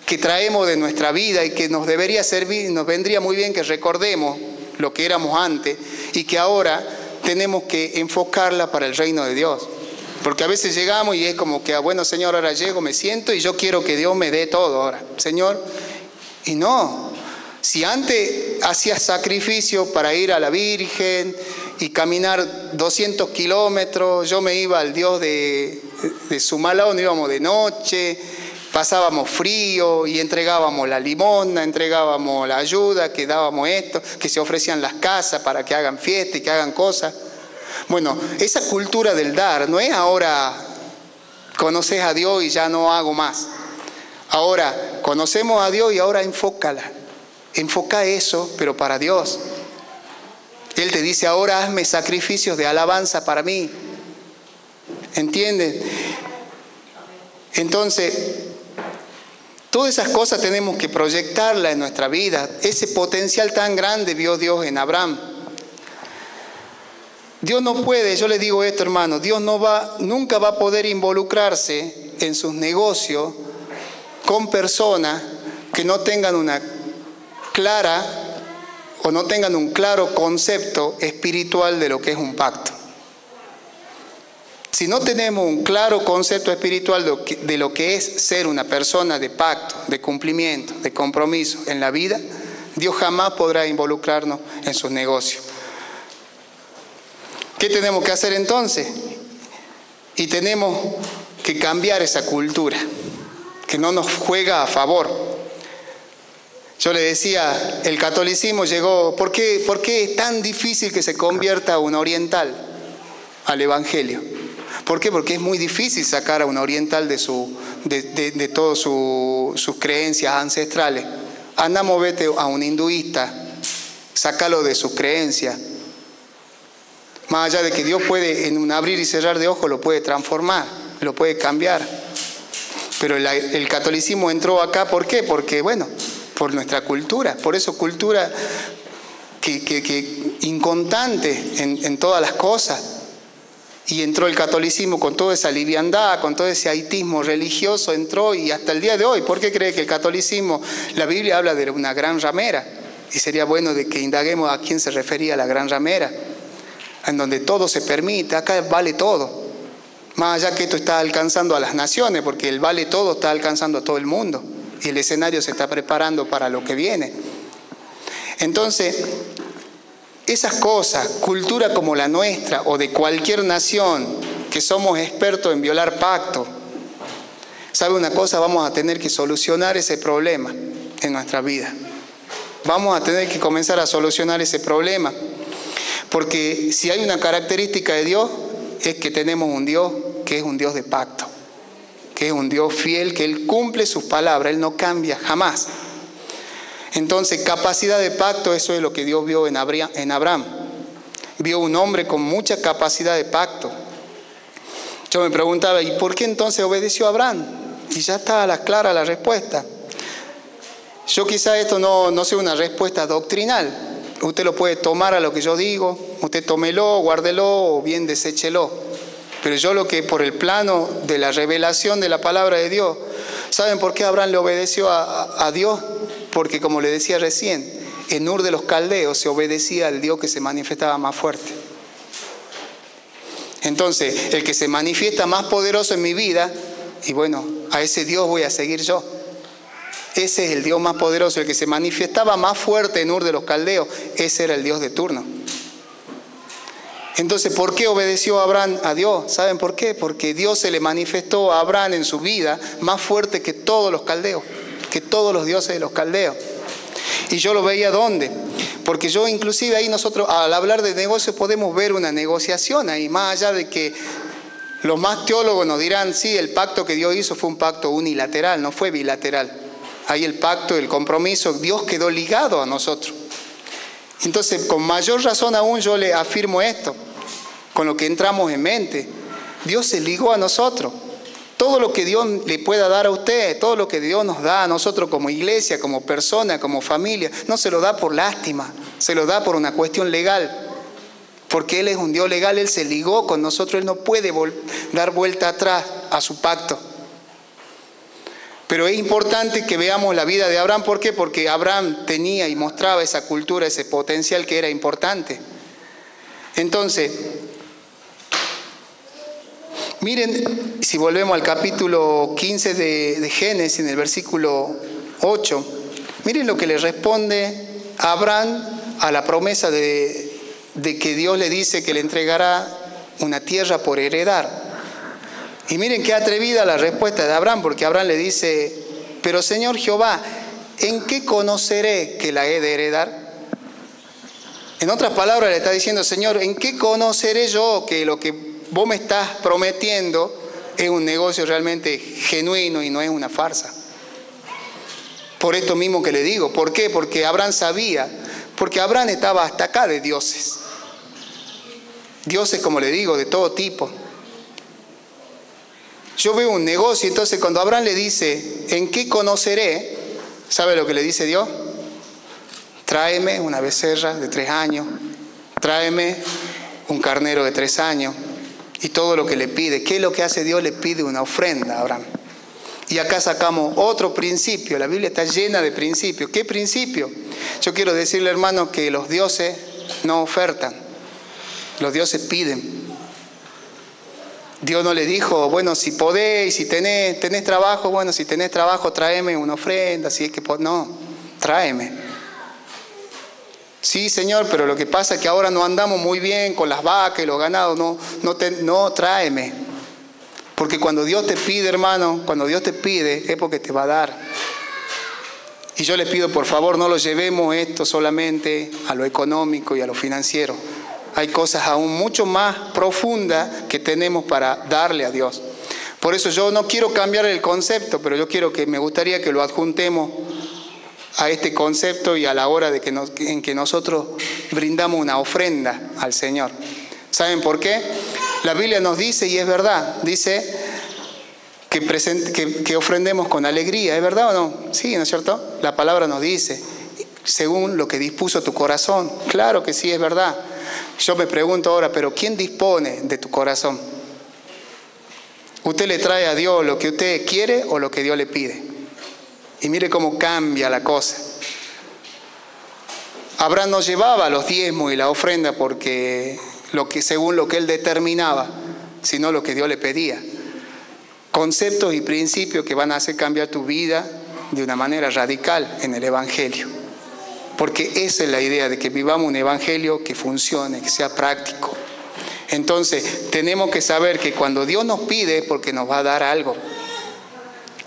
que traemos de nuestra vida y que nos debería servir, nos vendría muy bien que recordemos lo que éramos antes y que ahora tenemos que enfocarla para el reino de Dios. Porque a veces llegamos y es como que, bueno, Señor, ahora llego, me siento y yo quiero que Dios me dé todo ahora, Señor. Y no, si antes hacías sacrificio para ir a la Virgen y caminar 200 kilómetros, yo me iba al Dios de Sumalao, no íbamos de noche, pasábamos frío y entregábamos la limosna, entregábamos la ayuda, que dábamos esto, que se ofrecían las casas para que hagan fiesta y que hagan cosas. Bueno, esa cultura del dar no es ahora conoces a Dios y ya no hago más. Ahora conocemos a Dios y ahora enfócala. Enfoca eso, pero para Dios. Él te dice ahora hazme sacrificios de alabanza para mí. ¿Entiendes? Entonces, todas esas cosas tenemos que proyectarlas en nuestra vida. Ese potencial tan grande vio Dios en Abraham. Dios no puede, yo le digo esto, hermano, Dios nunca va a poder involucrarse en sus negocios con personas que no tengan una clara o no tengan un claro concepto espiritual de lo que es un pacto. Si no tenemos un claro concepto espiritual de lo que es ser una persona de pacto, de cumplimiento, de compromiso en la vida, Dios jamás podrá involucrarnos en sus negocios. ¿Qué tenemos que hacer entonces? Y tenemos que cambiar esa cultura, que no nos juega a favor. Yo le decía, el catolicismo llegó, ¿por qué es tan difícil que se convierta un oriental al evangelio? ¿Por qué? Porque es muy difícil sacar a un oriental de todas sus creencias ancestrales. Andamos, vete a un hinduista, sácalo de sus creencias. Más allá de que Dios puede, en un abrir y cerrar de ojos, lo puede transformar, lo puede cambiar. Pero el catolicismo entró acá, ¿por qué? Porque, bueno, por nuestra cultura. Por eso cultura que inconstante en todas las cosas. Y entró el catolicismo con toda esa liviandad, con todo ese aitismo religioso, entró y hasta el día de hoy. ¿Por qué cree que el catolicismo, la Biblia habla de una gran ramera? Y sería bueno de que indaguemos a quién se refería la gran ramera. En donde todo se permite, acá vale todo. Más allá que esto está alcanzando a las naciones, porque el vale todo está alcanzando a todo el mundo. Y el escenario se está preparando para lo que viene. Entonces, esas cosas, cultura como la nuestra o de cualquier nación, que somos expertos en violar pactos, ¿sabe una cosa? Vamos a tener que solucionar ese problema en nuestra vida. Vamos a tener que comenzar a solucionar ese problema. Porque si hay una característica de Dios, es que tenemos un Dios que es un Dios de pacto, que es un Dios fiel, que Él cumple sus palabras, Él no cambia jamás. Entonces, capacidad de pacto, eso es lo que Dios vio en Abraham. Vio un hombre con mucha capacidad de pacto. Yo me preguntaba, ¿y por qué entonces obedeció a Abraham? Y ya está clara la respuesta. Yo quizá esto no sea una respuesta doctrinal, Usted lo puede tomar a lo que yo digo, usted tómelo, guárdelo o bien deséchelo. Pero yo lo que por el plano de la revelación de la palabra de Dios, ¿saben por qué Abraham le obedeció a Dios? Porque como le decía recién, en Ur de los Caldeos se obedecía al Dios que se manifestaba más fuerte. Entonces, el que se manifiesta más poderoso en mi vida, y bueno, a ese Dios voy a seguir yo. Ese es el Dios más poderoso, el que se manifestaba más fuerte en Ur de los Caldeos, ese era el Dios de turno. Entonces, ¿por qué obedeció Abraham a Dios? ¿Saben por qué? Porque Dios se le manifestó a Abraham en su vida más fuerte que todos los caldeos, que todos los dioses de los caldeos. Y yo lo veía ¿dónde? Porque yo inclusive ahí nosotros al hablar de negocio podemos ver una negociación ahí, más allá de que los más teólogos nos dirán, sí, el pacto que Dios hizo fue un pacto unilateral, no fue bilateral. Ahí el pacto, el compromiso, Dios quedó ligado a nosotros. Entonces, con mayor razón aún yo le afirmo esto, con lo que entramos en mente. Dios se ligó a nosotros. Todo lo que Dios le pueda dar a usted, todo lo que Dios nos da a nosotros como iglesia, como persona, como familia, no se lo da por lástima, se lo da por una cuestión legal. Porque Él es un Dios legal, Él se ligó con nosotros, Él no puede dar vuelta atrás a su pacto. Pero es importante que veamos la vida de Abraham. ¿Por qué? Porque Abraham tenía y mostraba esa cultura, ese potencial que era importante. Entonces, miren, si volvemos al capítulo 15 de Génesis, en el versículo 8, miren lo que le responde Abraham a la promesa de que Dios le dice que le entregará una tierra por heredar. Y miren qué atrevida la respuesta de Abraham, porque Abraham le dice, pero Señor Jehová, ¿en qué conoceré que la he de heredar? En otras palabras le está diciendo, Señor, ¿en qué conoceré yo que lo que vos me estás prometiendo es un negocio realmente genuino y no es una farsa? Por esto mismo que le digo. ¿Por qué? Porque Abraham sabía, porque Abraham estaba hasta acá de dioses. Dioses, como le digo, de todo tipo. Yo veo un negocio, entonces cuando Abraham le dice, ¿en qué conoceré? ¿Sabe lo que le dice Dios? Tráeme una becerra de 3 años, tráeme un carnero de 3 años, y todo lo que le pide. ¿Qué es lo que hace Dios? Le pide una ofrenda a Abraham. Y acá sacamos otro principio, la Biblia está llena de principios. ¿Qué principio? Yo quiero decirle, hermano, que los dioses no ofertan, los dioses piden. Dios no le dijo, bueno, si podés, si tenés trabajo, bueno, si tenés trabajo, tráeme una ofrenda, si es que no, tráeme. Sí, Señor, pero lo que pasa es que ahora no andamos muy bien con las vacas y los ganados, no, tráeme. Porque cuando Dios te pide, hermano, cuando Dios te pide, es porque te va a dar. Y yo les pido, por favor, no lo llevemos esto solamente a lo económico y a lo financiero. Hay cosas aún mucho más profundas que tenemos para darle a Dios. Por eso yo no quiero cambiar el concepto, pero me gustaría que lo adjuntemos a este concepto y a la hora en que nosotros brindamos una ofrenda al Señor. ¿Saben por qué? La Biblia nos dice, y es verdad, dice que ofrendemos con alegría. ¿Es verdad o no? Sí, ¿no es cierto? La palabra nos dice, según lo que dispuso tu corazón. Claro que sí, es verdad. Yo me pregunto ahora, ¿pero quién dispone de tu corazón? ¿Usted le trae a Dios lo que usted quiere o lo que Dios le pide? Y mire cómo cambia la cosa. Abraham no llevaba los diezmos y la ofrenda porque según lo que él determinaba, sino lo que Dios le pedía. Conceptos y principios que van a hacer cambiar tu vida de una manera radical en el Evangelio. Porque esa es la idea, de que vivamos un evangelio que funcione, que sea práctico. Entonces, tenemos que saber que cuando Dios nos pide es porque nos va a dar algo.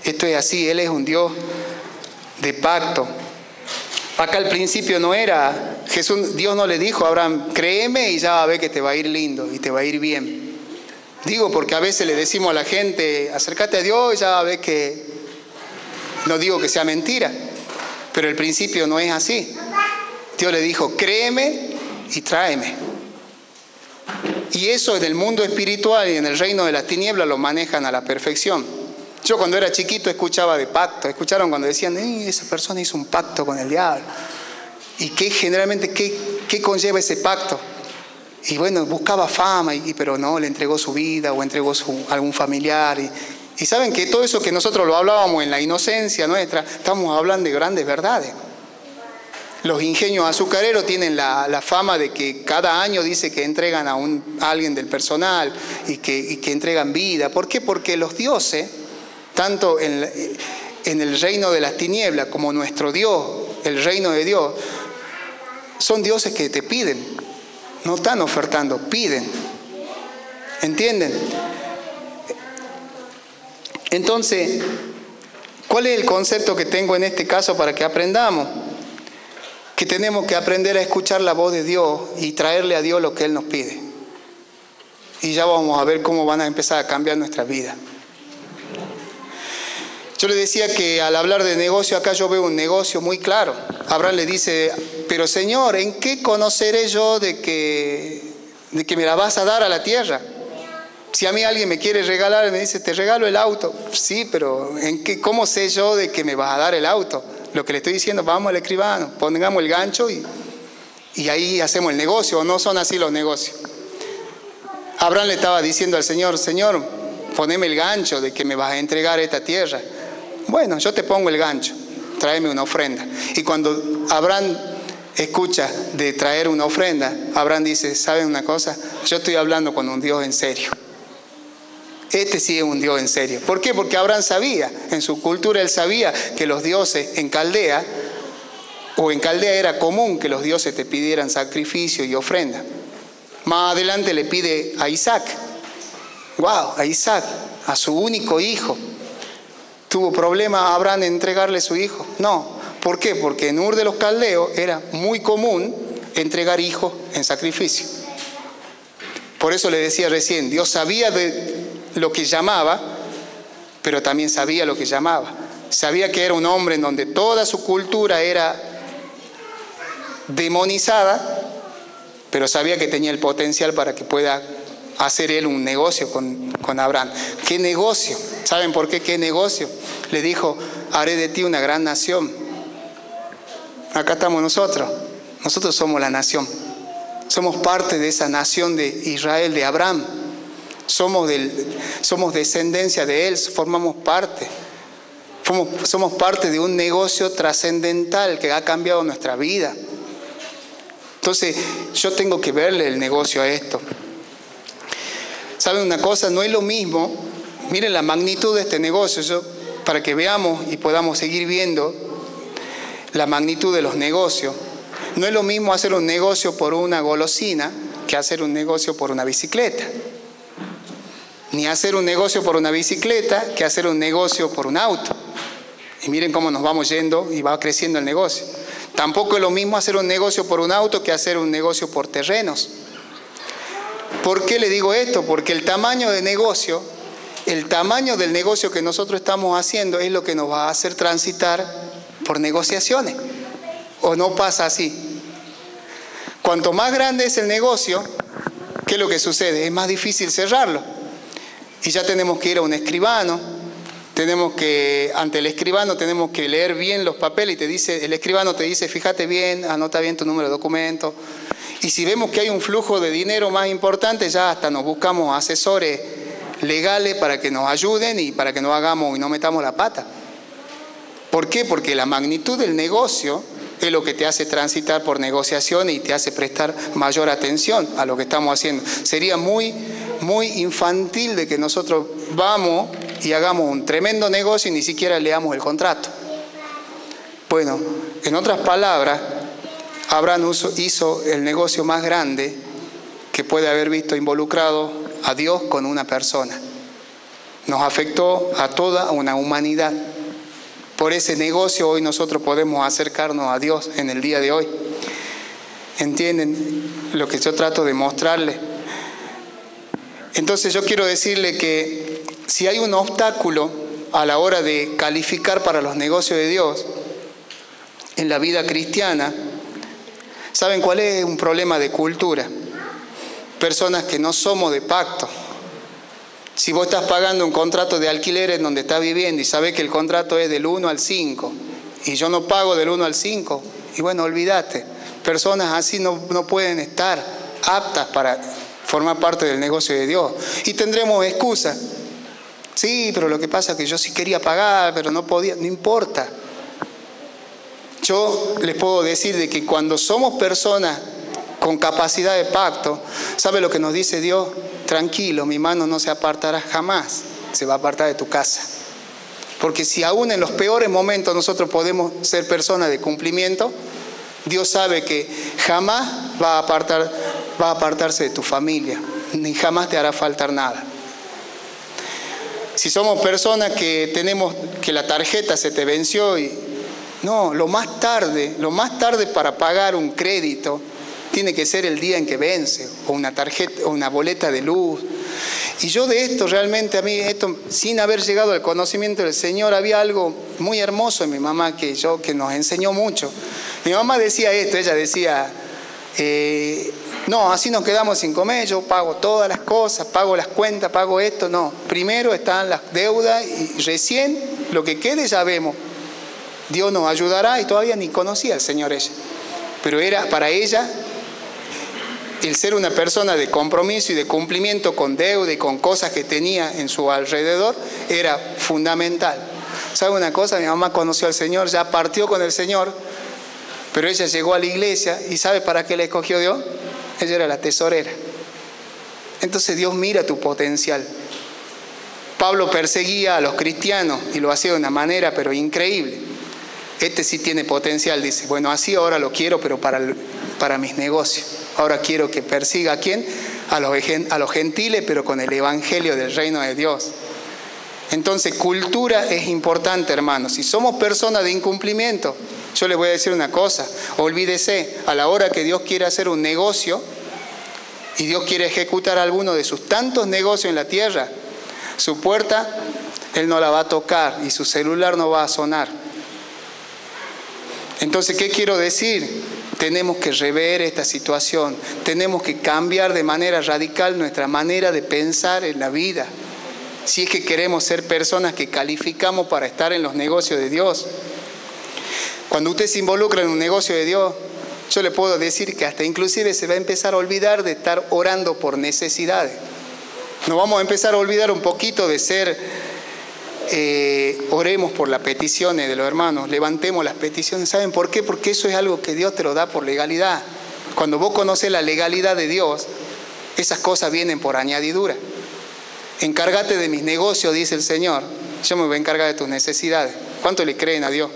Esto es así, Él es un Dios de pacto. Acá al principio no era, Dios no le dijo a Abraham, créeme y ya va a ver que te va a ir lindo y te va a ir bien. Digo porque a veces le decimos a la gente, acércate a Dios y ya va a ver que, no digo que sea mentira, pero el principio no es así. Dios le dijo, créeme y tráeme. Y eso en el mundo espiritual y en el reino de las tinieblas lo manejan a la perfección. Yo cuando era chiquito escuchaba de pacto. ¿Escucharon cuando decían, esa persona hizo un pacto con el diablo? ¿Y generalmente qué conlleva ese pacto? Y bueno, buscaba fama, pero no, le entregó su vida o entregó algún familiar. Y saben que todo eso que nosotros lo hablábamos en la inocencia nuestra, estamos hablando de grandes verdades. Los ingenios azucareros tienen la fama de que cada año dice que entregan a alguien del personal y que entregan vida. ¿Por qué? Porque los dioses, tanto en el reino de las tinieblas como nuestro Dios, el reino de Dios, son dioses que te piden, no están ofertando, piden. ¿Entienden? Entonces, ¿cuál es el concepto que tengo en este caso para que aprendamos? Que tenemos que aprender a escuchar la voz de Dios y traerle a Dios lo que Él nos pide. Y ya vamos a ver cómo van a empezar a cambiar nuestras vidas. Yo le decía que al hablar de negocio, acá yo veo un negocio muy claro. Abraham le dice, pero Señor, ¿en qué conoceré yo de que me la vas a dar a la tierra? Si a mí alguien me quiere regalar y me dice, te regalo el auto. Sí, pero ¿cómo sé yo de que me vas a dar el auto? Lo que le estoy diciendo, vamos al escribano, pongamos el gancho y ahí hacemos el negocio. ¿O no son así los negocios? Abraham le estaba diciendo al Señor, Señor, poneme el gancho de que me vas a entregar esta tierra. Bueno, yo te pongo el gancho, tráeme una ofrenda. Y cuando Abraham escucha de traer una ofrenda, Abraham dice, ¿saben una cosa? Yo estoy hablando con un Dios en serio. Este sí es un Dios en serio. ¿Por qué? Porque Abraham sabía, en su cultura él sabía que los dioses en Caldea era común que los dioses te pidieran sacrificio y ofrenda. Más adelante le pide a Isaac. ¡Wow! A Isaac, a su único hijo. ¿Tuvo problema Abraham en entregarle su hijo? No. ¿Por qué? Porque en Ur de los Caldeos era muy común entregar hijos en sacrificio. Por eso le decía recién, Dios sabía de lo que llamaba, pero también sabía lo que llamaba. Sabía que era un hombre en donde toda su cultura era demonizada, pero sabía que tenía el potencial para que pueda hacer él un negocio con Abraham. ¿Qué negocio? ¿Saben por qué? ¿Qué negocio? Le dijo, haré de ti una gran nación. Acá estamos nosotros. Nosotros somos la nación. Somos parte de esa nación de Israel, de Abraham. Somos descendencia de él, formamos parte. Somos parte de un negocio trascendental que ha cambiado nuestra vida. Entonces, yo tengo que verle el negocio a esto. ¿Saben una cosa? No es lo mismo. Miren la magnitud de este negocio, para que veamos y podamos seguir viendo la magnitud de los negocios. No es lo mismo hacer un negocio por una golosina que hacer un negocio por una bicicleta. Ni hacer un negocio por una bicicleta que hacer un negocio por un auto. Y miren cómo nos vamos yendo y va creciendo el negocio. Tampoco es lo mismo hacer un negocio por un auto que hacer un negocio por terrenos. ¿Por qué le digo esto? Porque el tamaño del negocio que nosotros estamos haciendo es lo que nos va a hacer transitar por negociaciones. ¿O no pasa así? Cuanto más grande es el negocio, ¿qué es lo que sucede? Es más difícil cerrarlo. Y ya tenemos que ir a un escribano, ante el escribano tenemos que leer bien los papeles y el escribano te dice, fíjate bien, anota bien tu número de documento. Y si vemos que hay un flujo de dinero más importante, ya hasta nos buscamos asesores legales para que nos ayuden y para que no hagamos y no metamos la pata. ¿Por qué? Porque la magnitud del negocio es lo que te hace transitar por negociaciones y te hace prestar mayor atención a lo que estamos haciendo. Sería muy infantil de que nosotros vamos y hagamos un tremendo negocio y ni siquiera leamos el contrato. Bueno, en otras palabras, Abraham hizo el negocio más grande que puede haber visto involucrado a Dios con una persona. Nos afectó a toda una humanidad. Por ese negocio hoy nosotros podemos acercarnos a Dios en el día de hoy. ¿Entienden lo que yo trato de mostrarles? Entonces yo quiero decirle que si hay un obstáculo a la hora de calificar para los negocios de Dios en la vida cristiana, ¿saben cuál es? Un problema de cultura. Personas que no somos de pacto. Si vos estás pagando un contrato de alquiler en donde estás viviendo y sabés que el contrato es del 1 al 5 y yo no pago del 1 al 5 Y bueno, olvídate, personas así no pueden estar aptas para formar parte del negocio de Dios. Y tendremos excusas. Sí, pero lo que pasa es que yo sí quería pagar, pero no podía. No importa. Yo les puedo decir de que cuando somos personas con capacidad de pacto, ¿sabe lo que nos dice Dios? Tranquilo, mi mano no se apartará jamás, se va a apartar de tu casa. Porque si aún en los peores momentos nosotros podemos ser personas de cumplimiento, Dios sabe que jamás va a apartarse de tu familia, ni jamás te hará faltar nada. Si somos personas que tenemos que la tarjeta se te venció y no, lo más tarde para pagar un crédito tiene que ser el día en que vence, o una tarjeta, o una boleta de luz. Y yo de esto realmente, a mí esto, sin haber llegado al conocimiento del Señor, había algo muy hermoso en mi mamá que nos enseñó mucho. Mi mamá decía esto, ella decía, no, así nos quedamos sin comer, yo pago todas las cosas, pago las cuentas, pago esto, no. Primero están las deudas y recién lo que quede ya vemos. Dios nos ayudará, y todavía ni conocía al Señor ella. Pero era para ella el ser una persona de compromiso y de cumplimiento con deuda y con cosas que tenía en su alrededor era fundamental. ¿Sabe una cosa? Mi mamá conoció al Señor, ya partió con el Señor, pero ella llegó a la iglesia y ¿sabe para qué la escogió Dios? Ella era la tesorera. Entonces Dios mira tu potencial. Pablo perseguía a los cristianos y lo hacía de una manera pero increíble. Este sí tiene potencial, dice, bueno, así ahora lo quiero, pero para mis negocios. Ahora quiero que persiga ¿a quién? A los gentiles, pero con el evangelio del reino de Dios. Entonces, cultura es importante, hermanos. Si somos personas de incumplimiento, yo les voy a decir una cosa, olvídese, a la hora que Dios quiere hacer un negocio y Dios quiere ejecutar alguno de sus tantos negocios en la tierra, su puerta Él no la va a tocar y su celular no va a sonar. Entonces, ¿qué quiero decir? Tenemos que rever esta situación, tenemos que cambiar de manera radical nuestra manera de pensar en la vida. Si es que queremos ser personas que calificamos para estar en los negocios de Dios. Cuando usted se involucra en un negocio de Dios, yo le puedo decir que hasta inclusive se va a empezar a olvidar de estar orando por necesidades. Nos vamos a empezar a olvidar un poquito de ser... oremos por las peticiones de los hermanos, levantemos las peticiones. ¿Saben por qué? Porque eso es algo que Dios te lo da por legalidad. Cuando vos conoces la legalidad de Dios, esas cosas vienen por añadidura. Encárgate de mis negocios, dice el Señor, yo me voy a encargar de tus necesidades. ¿Cuánto le creen a Dios?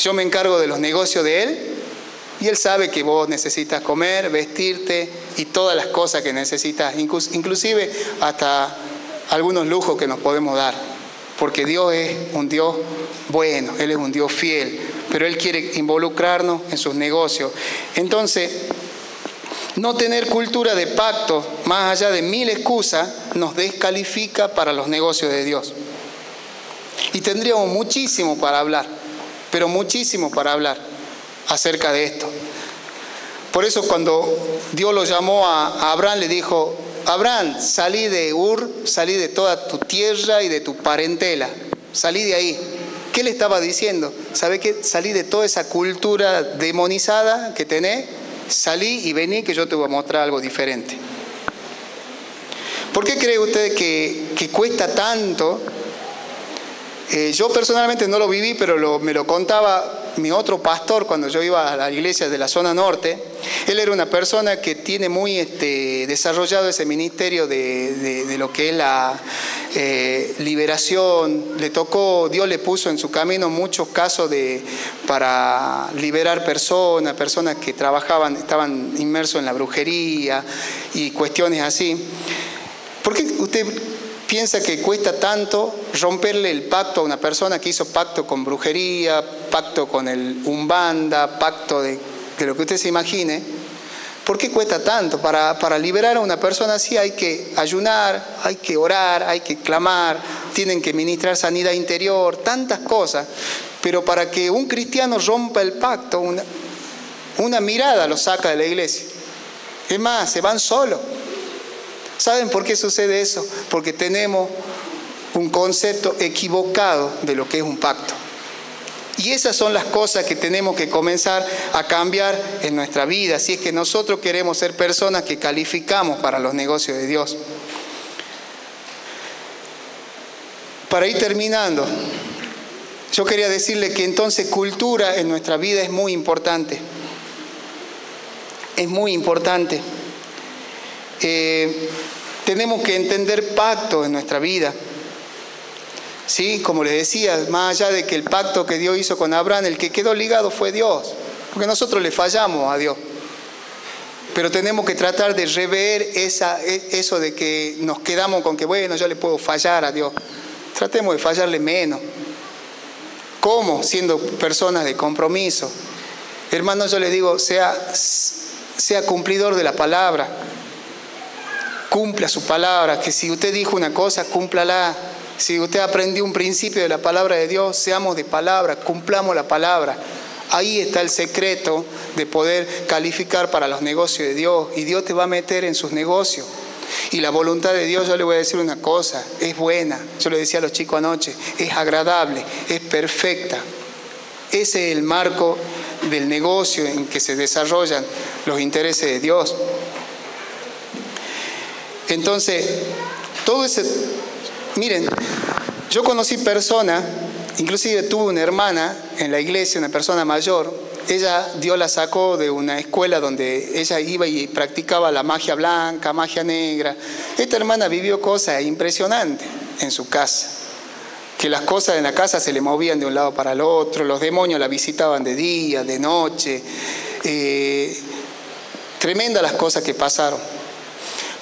Yo me encargo de los negocios de Él y Él sabe que vos necesitas comer, vestirte y todas las cosas que necesitas, inclusive hasta algunos lujos que nos podemos dar. Porque Dios es un Dios bueno, Él es un Dios fiel, pero Él quiere involucrarnos en sus negocios. Entonces, no tener cultura de pacto, más allá de 1000 excusas, nos descalifica para los negocios de Dios. Y tendríamos muchísimo para hablar, pero muchísimo para hablar acerca de esto. Por eso cuando Dios lo llamó a Abraham, le dijo: Abraham, salí de Ur, salí de toda tu tierra y de tu parentela, salí de ahí. ¿Qué le estaba diciendo? ¿Sabe qué? Salí de toda esa cultura demonizada que tenés, salí y vení que yo te voy a mostrar algo diferente. ¿Por qué cree usted que cuesta tanto? Yo personalmente no lo viví, pero me lo contaba mi otro pastor cuando yo iba a la iglesia de la zona norte. Él era una persona que tiene muy desarrollado ese ministerio de lo que es la liberación. Le tocó, Dios le puso en su camino muchos casos para liberar personas que estaban inmersos en la brujería y cuestiones así. ¿Por qué usted piensa que cuesta tanto romperle el pacto a una persona que hizo pacto con brujería, pacto con el Umbanda, pacto de lo que usted se imagine? ¿Por qué cuesta tanto? Para liberar a una persona así hay que ayunar, hay que orar, hay que clamar, tienen que ministrar sanidad interior, tantas cosas. Pero para que un cristiano rompa el pacto, una mirada lo saca de la iglesia. Es más, se van solos. ¿Saben por qué sucede eso? Porque tenemos un concepto equivocado de lo que es un pacto. Y esas son las cosas que tenemos que comenzar a cambiar en nuestra vida, si es que nosotros queremos ser personas que calificamos para los negocios de Dios. Para ir terminando, yo quería decirle que entonces cultura en nuestra vida es muy importante. Es muy importante. Tenemos que entender pacto en nuestra vida. ¿Sí? Como les decía, más allá de que el pacto que Dios hizo con Abraham, el que quedó ligado fue Dios, porque nosotros le fallamos a Dios. Pero tenemos que tratar de rever eso de que nos quedamos con que, bueno, yo le puedo fallar a Dios. Tratemos de fallarle menos. ¿Cómo? Siendo personas de compromiso. Hermanos, yo les digo, sea cumplidor de la palabra. Cumpla su palabra, que si usted dijo una cosa, cúmplala. Si usted aprendió un principio de la palabra de Dios, seamos de palabra, cumplamos la palabra. Ahí está el secreto de poder calificar para los negocios de Dios. Y Dios te va a meter en sus negocios. Y la voluntad de Dios, yo le voy a decir una cosa, es buena. Yo le decía a los chicos anoche, es agradable, es perfecta. Ese es el marco del negocio en que se desarrollan los intereses de Dios. Entonces, todo ese... Miren, yo conocí personas, inclusive tuve una hermana en la iglesia, una persona mayor. Dios la sacó de una escuela donde ella iba y practicaba la magia blanca, magia negra. Esta hermana vivió cosas impresionantes en su casa. Que las cosas en la casa se le movían de un lado para el otro, los demonios la visitaban de día, de noche. Tremendas las cosas que pasaron.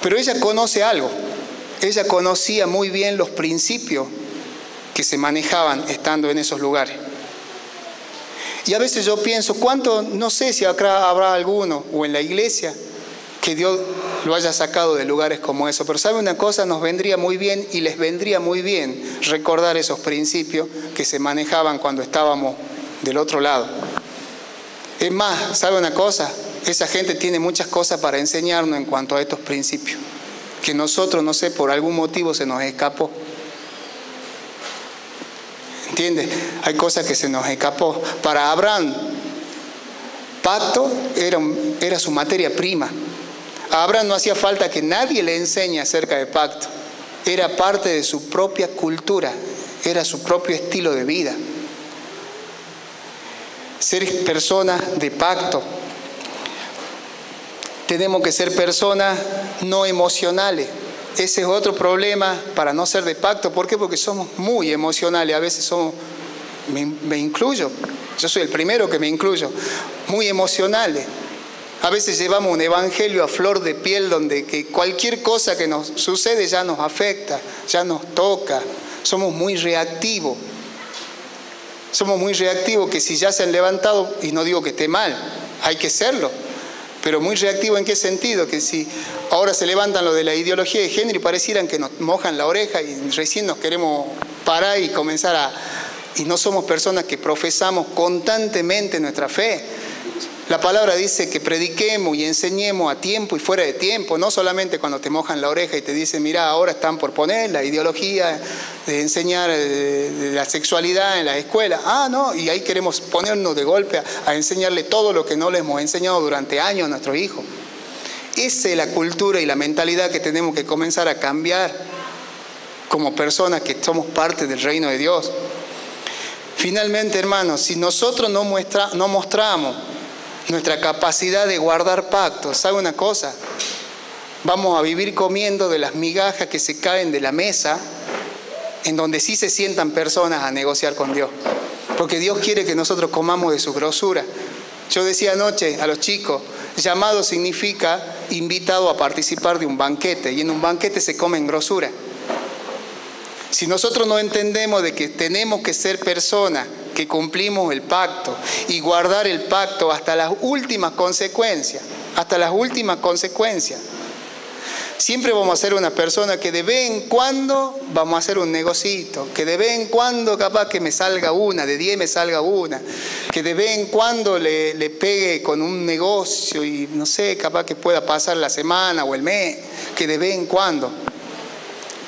Pero ella conoce algo. Ella conocía muy bien los principios que se manejaban estando en esos lugares. Y a veces yo pienso, no sé si acá habrá alguno o en la iglesia que Dios lo haya sacado de lugares como eso. Pero ¿sabe una cosa? Nos vendría muy bien y les vendría muy bien recordar esos principios que se manejaban cuando estábamos del otro lado. Es más, ¿sabe una cosa? Esa gente tiene muchas cosas para enseñarnos en cuanto a estos principios. Que nosotros, no sé, por algún motivo se nos escapó. ¿Entiendes? Hay cosas que se nos escapó. Para Abraham, pacto era su materia prima. A Abraham no hacía falta que nadie le enseñe acerca de pacto. Era parte de su propia cultura, era su propio estilo de vida. Ser personas de pacto. Tenemos que ser personas no emocionales. Ese es otro problema para no ser de pacto. ¿Por qué? Porque somos muy emocionales. A veces me incluyo. Yo soy el primero que me incluyo. Muy emocionales. A veces llevamos un evangelio a flor de piel donde que cualquier cosa que nos sucede ya nos afecta, ya nos toca. Somos muy reactivos. Somos muy reactivos que si ya se han levantado, y no digo que esté mal, hay que serlo. Pero muy reactivo ¿en qué sentido? Que si ahora se levantan lo de la ideología de género y parecieran que nos mojan la oreja y recién nos queremos parar y comenzar y no somos personas que profesamos constantemente nuestra fe. La palabra dice que prediquemos y enseñemos a tiempo y fuera de tiempo, no solamente cuando te mojan la oreja y te dicen, mira, ahora están por poner la ideología de enseñar de la sexualidad en las escuelas. No, y ahí queremos ponernos de golpe a enseñarle todo lo que no le hemos enseñado durante años a nuestros hijos. Esa es la cultura y la mentalidad que tenemos que comenzar a cambiar como personas que somos parte del reino de Dios. Finalmente, hermanos, si nosotros no mostramos nuestra capacidad de guardar pactos, ¿sabe una cosa? Vamos a vivir comiendo de las migajas que se caen de la mesa, en donde sí se sientan personas a negociar con Dios. Porque Dios quiere que nosotros comamos de su grosura. Yo decía anoche a los chicos, llamado significa invitado a participar de un banquete, y en un banquete se come en grosura. Si nosotros no entendemos de que tenemos que ser personas que cumplimos el pacto y guardar el pacto hasta las últimas consecuencias, siempre vamos a ser una persona que de vez en cuando vamos a hacer un negocito, que de vez en cuando capaz que me salga una, de 10 me salga una, que de vez en cuando le pegue con un negocio y no sé, capaz que pueda pasar la semana o el mes, que de vez en cuando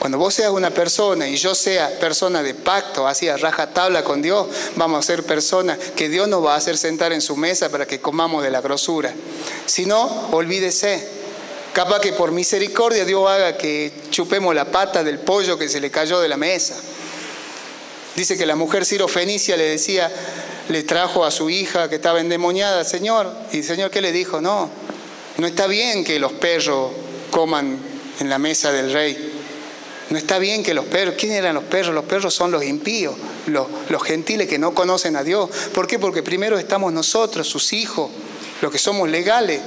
Cuando vos seas una persona y yo sea persona de pacto, así a rajatabla con Dios, vamos a ser personas que Dios nos va a hacer sentar en su mesa para que comamos de la grosura. Si no, olvídese. Capaz que por misericordia Dios haga que chupemos la pata del pollo que se le cayó de la mesa. Dice que la mujer sirofenicia le trajo a su hija que estaba endemoniada, Señor. Y el Señor, ¿qué le dijo? No está bien que los perros coman en la mesa del rey. No está bien que los perros... ¿Quién eran los perros? Los perros son los impíos, los gentiles que no conocen a Dios. ¿Por qué? Porque primero estamos nosotros, sus hijos, los que somos legales.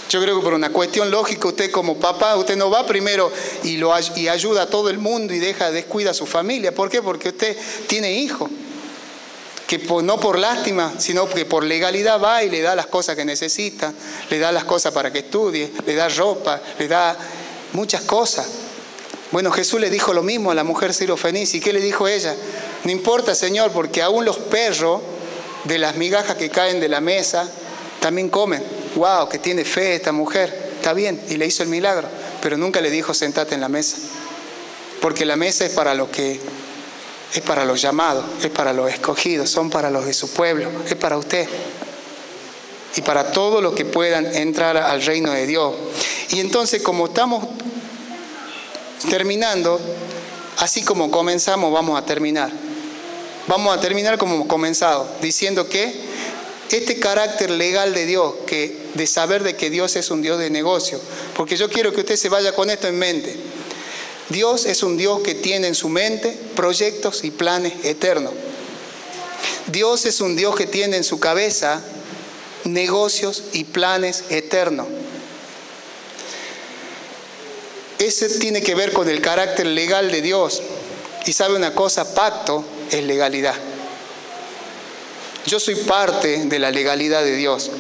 Yo creo que por una cuestión lógica, usted como papá, usted no va primero y ayuda a todo el mundo y descuida a su familia. ¿Por qué? Porque usted tiene hijos. Que no por lástima, sino que por legalidad va y le da las cosas que necesita, le da las cosas para que estudie, le da ropa, le da muchas cosas. Bueno, Jesús le dijo lo mismo a la mujer sirofenicia. ¿Y qué le dijo ella? No importa, Señor, porque aún los perros de las migajas que caen de la mesa también comen. ¡Wow! Que tiene fe esta mujer. Está bien, y le hizo el milagro. Pero nunca le dijo, sentate en la mesa. Porque la mesa es para los llamados, es para los escogidos, son para los de su pueblo, es para usted. Y para todos los que puedan entrar al reino de Dios. Y entonces, como estamos terminando, así como comenzamos, vamos a terminar. Vamos a terminar como hemos comenzado, diciendo que este carácter legal de Dios, de saber de que Dios es un Dios de negocio, porque yo quiero que usted se vaya con esto en mente. Dios es un Dios que tiene en su mente proyectos y planes eternos. Dios es un Dios que tiene en su cabeza negocios y planes eternos. Ese tiene que ver con el carácter legal de Dios. Y sabe una cosa, pacto es legalidad. Yo soy parte de la legalidad de Dios.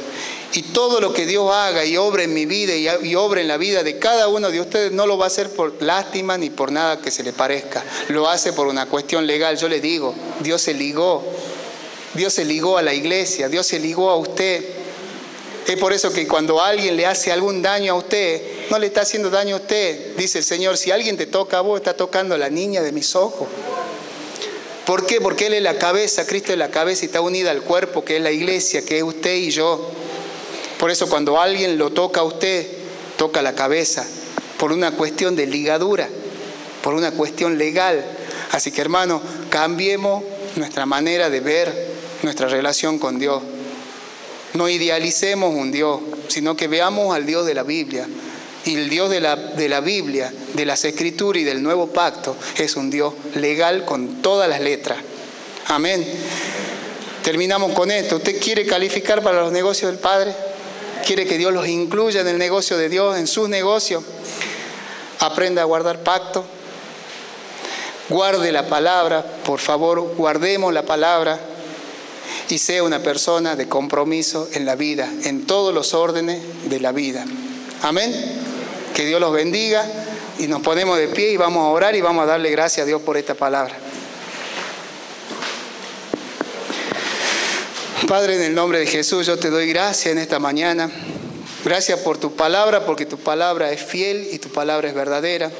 Y todo lo que Dios haga y obre en mi vida y obre en la vida de cada uno de ustedes, no lo va a hacer por lástima ni por nada que se le parezca. Lo hace por una cuestión legal. Yo le digo, Dios se ligó. Dios se ligó a la iglesia, Dios se ligó a usted. Es por eso que cuando alguien le hace algún daño a usted, no le está haciendo daño a usted. Dice el Señor, si alguien te toca a vos, está tocando a la niña de mis ojos. ¿Por qué? Porque Él es la cabeza, Cristo es la cabeza y está unida al cuerpo, que es la iglesia, que es usted y yo. Por eso cuando alguien lo toca a usted, toca la cabeza, por una cuestión de ligadura, por una cuestión legal. Así que hermano, cambiemos nuestra manera de ver nuestra relación con Dios. No idealicemos un Dios, sino que veamos al Dios de la Biblia. Y el Dios de la Biblia, de las Escrituras y del Nuevo Pacto, es un Dios legal con todas las letras. Amén. Terminamos con esto. ¿Usted quiere calificar para los negocios del Padre? ¿Quiere que Dios los incluya en el negocio de Dios, en sus negocios? Aprenda a guardar pacto. Guarde la palabra, por favor, guardemos la palabra. Y sea una persona de compromiso en la vida, en todos los órdenes de la vida. Amén. Que Dios los bendiga y nos ponemos de pie y vamos a orar y vamos a darle gracias a Dios por esta palabra. Padre, en el nombre de Jesús, yo te doy gracias en esta mañana. Gracias por tu palabra, porque tu palabra es fiel y tu palabra es verdadera.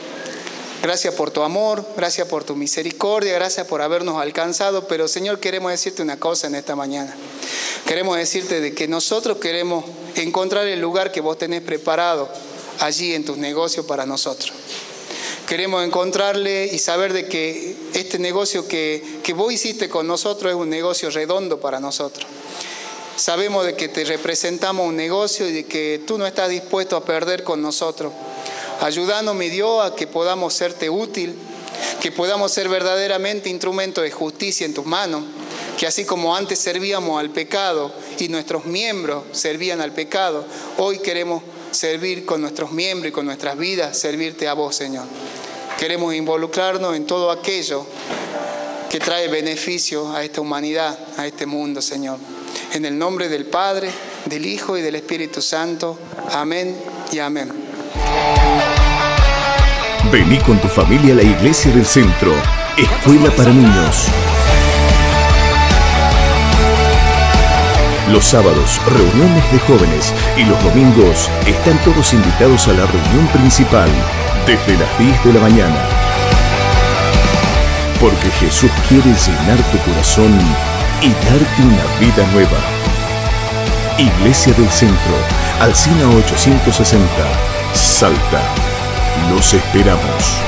Gracias por tu amor, gracias por tu misericordia, gracias por habernos alcanzado. Pero Señor, queremos decirte una cosa en esta mañana. Queremos decirte de que nosotros queremos encontrar el lugar que vos tenés preparado allí en tus negocios para nosotros. Queremos encontrarle y saber de que este negocio que vos hiciste con nosotros es un negocio redondo para nosotros. Sabemos de que te representamos un negocio y de que tú no estás dispuesto a perder con nosotros. Ayúdanos, mi Dios, a que podamos serte útil, que podamos ser verdaderamente instrumento de justicia en tus manos, que así como antes servíamos al pecado y nuestros miembros servían al pecado, hoy queremos servir con nuestros miembros y con nuestras vidas, servirte a vos, Señor. Queremos involucrarnos en todo aquello que trae beneficio a esta humanidad, a este mundo, Señor. En el nombre del Padre, del Hijo y del Espíritu Santo. Amén y amén. Vení con tu familia a la Iglesia del Centro, Escuela para Niños. Los sábados, reuniones de jóvenes y los domingos están todos invitados a la reunión principal, desde las 10 de la mañana. Porque Jesús quiere llenar tu corazón y darte una vida nueva. Iglesia del Centro, Alsina 860, Salta. Los esperamos.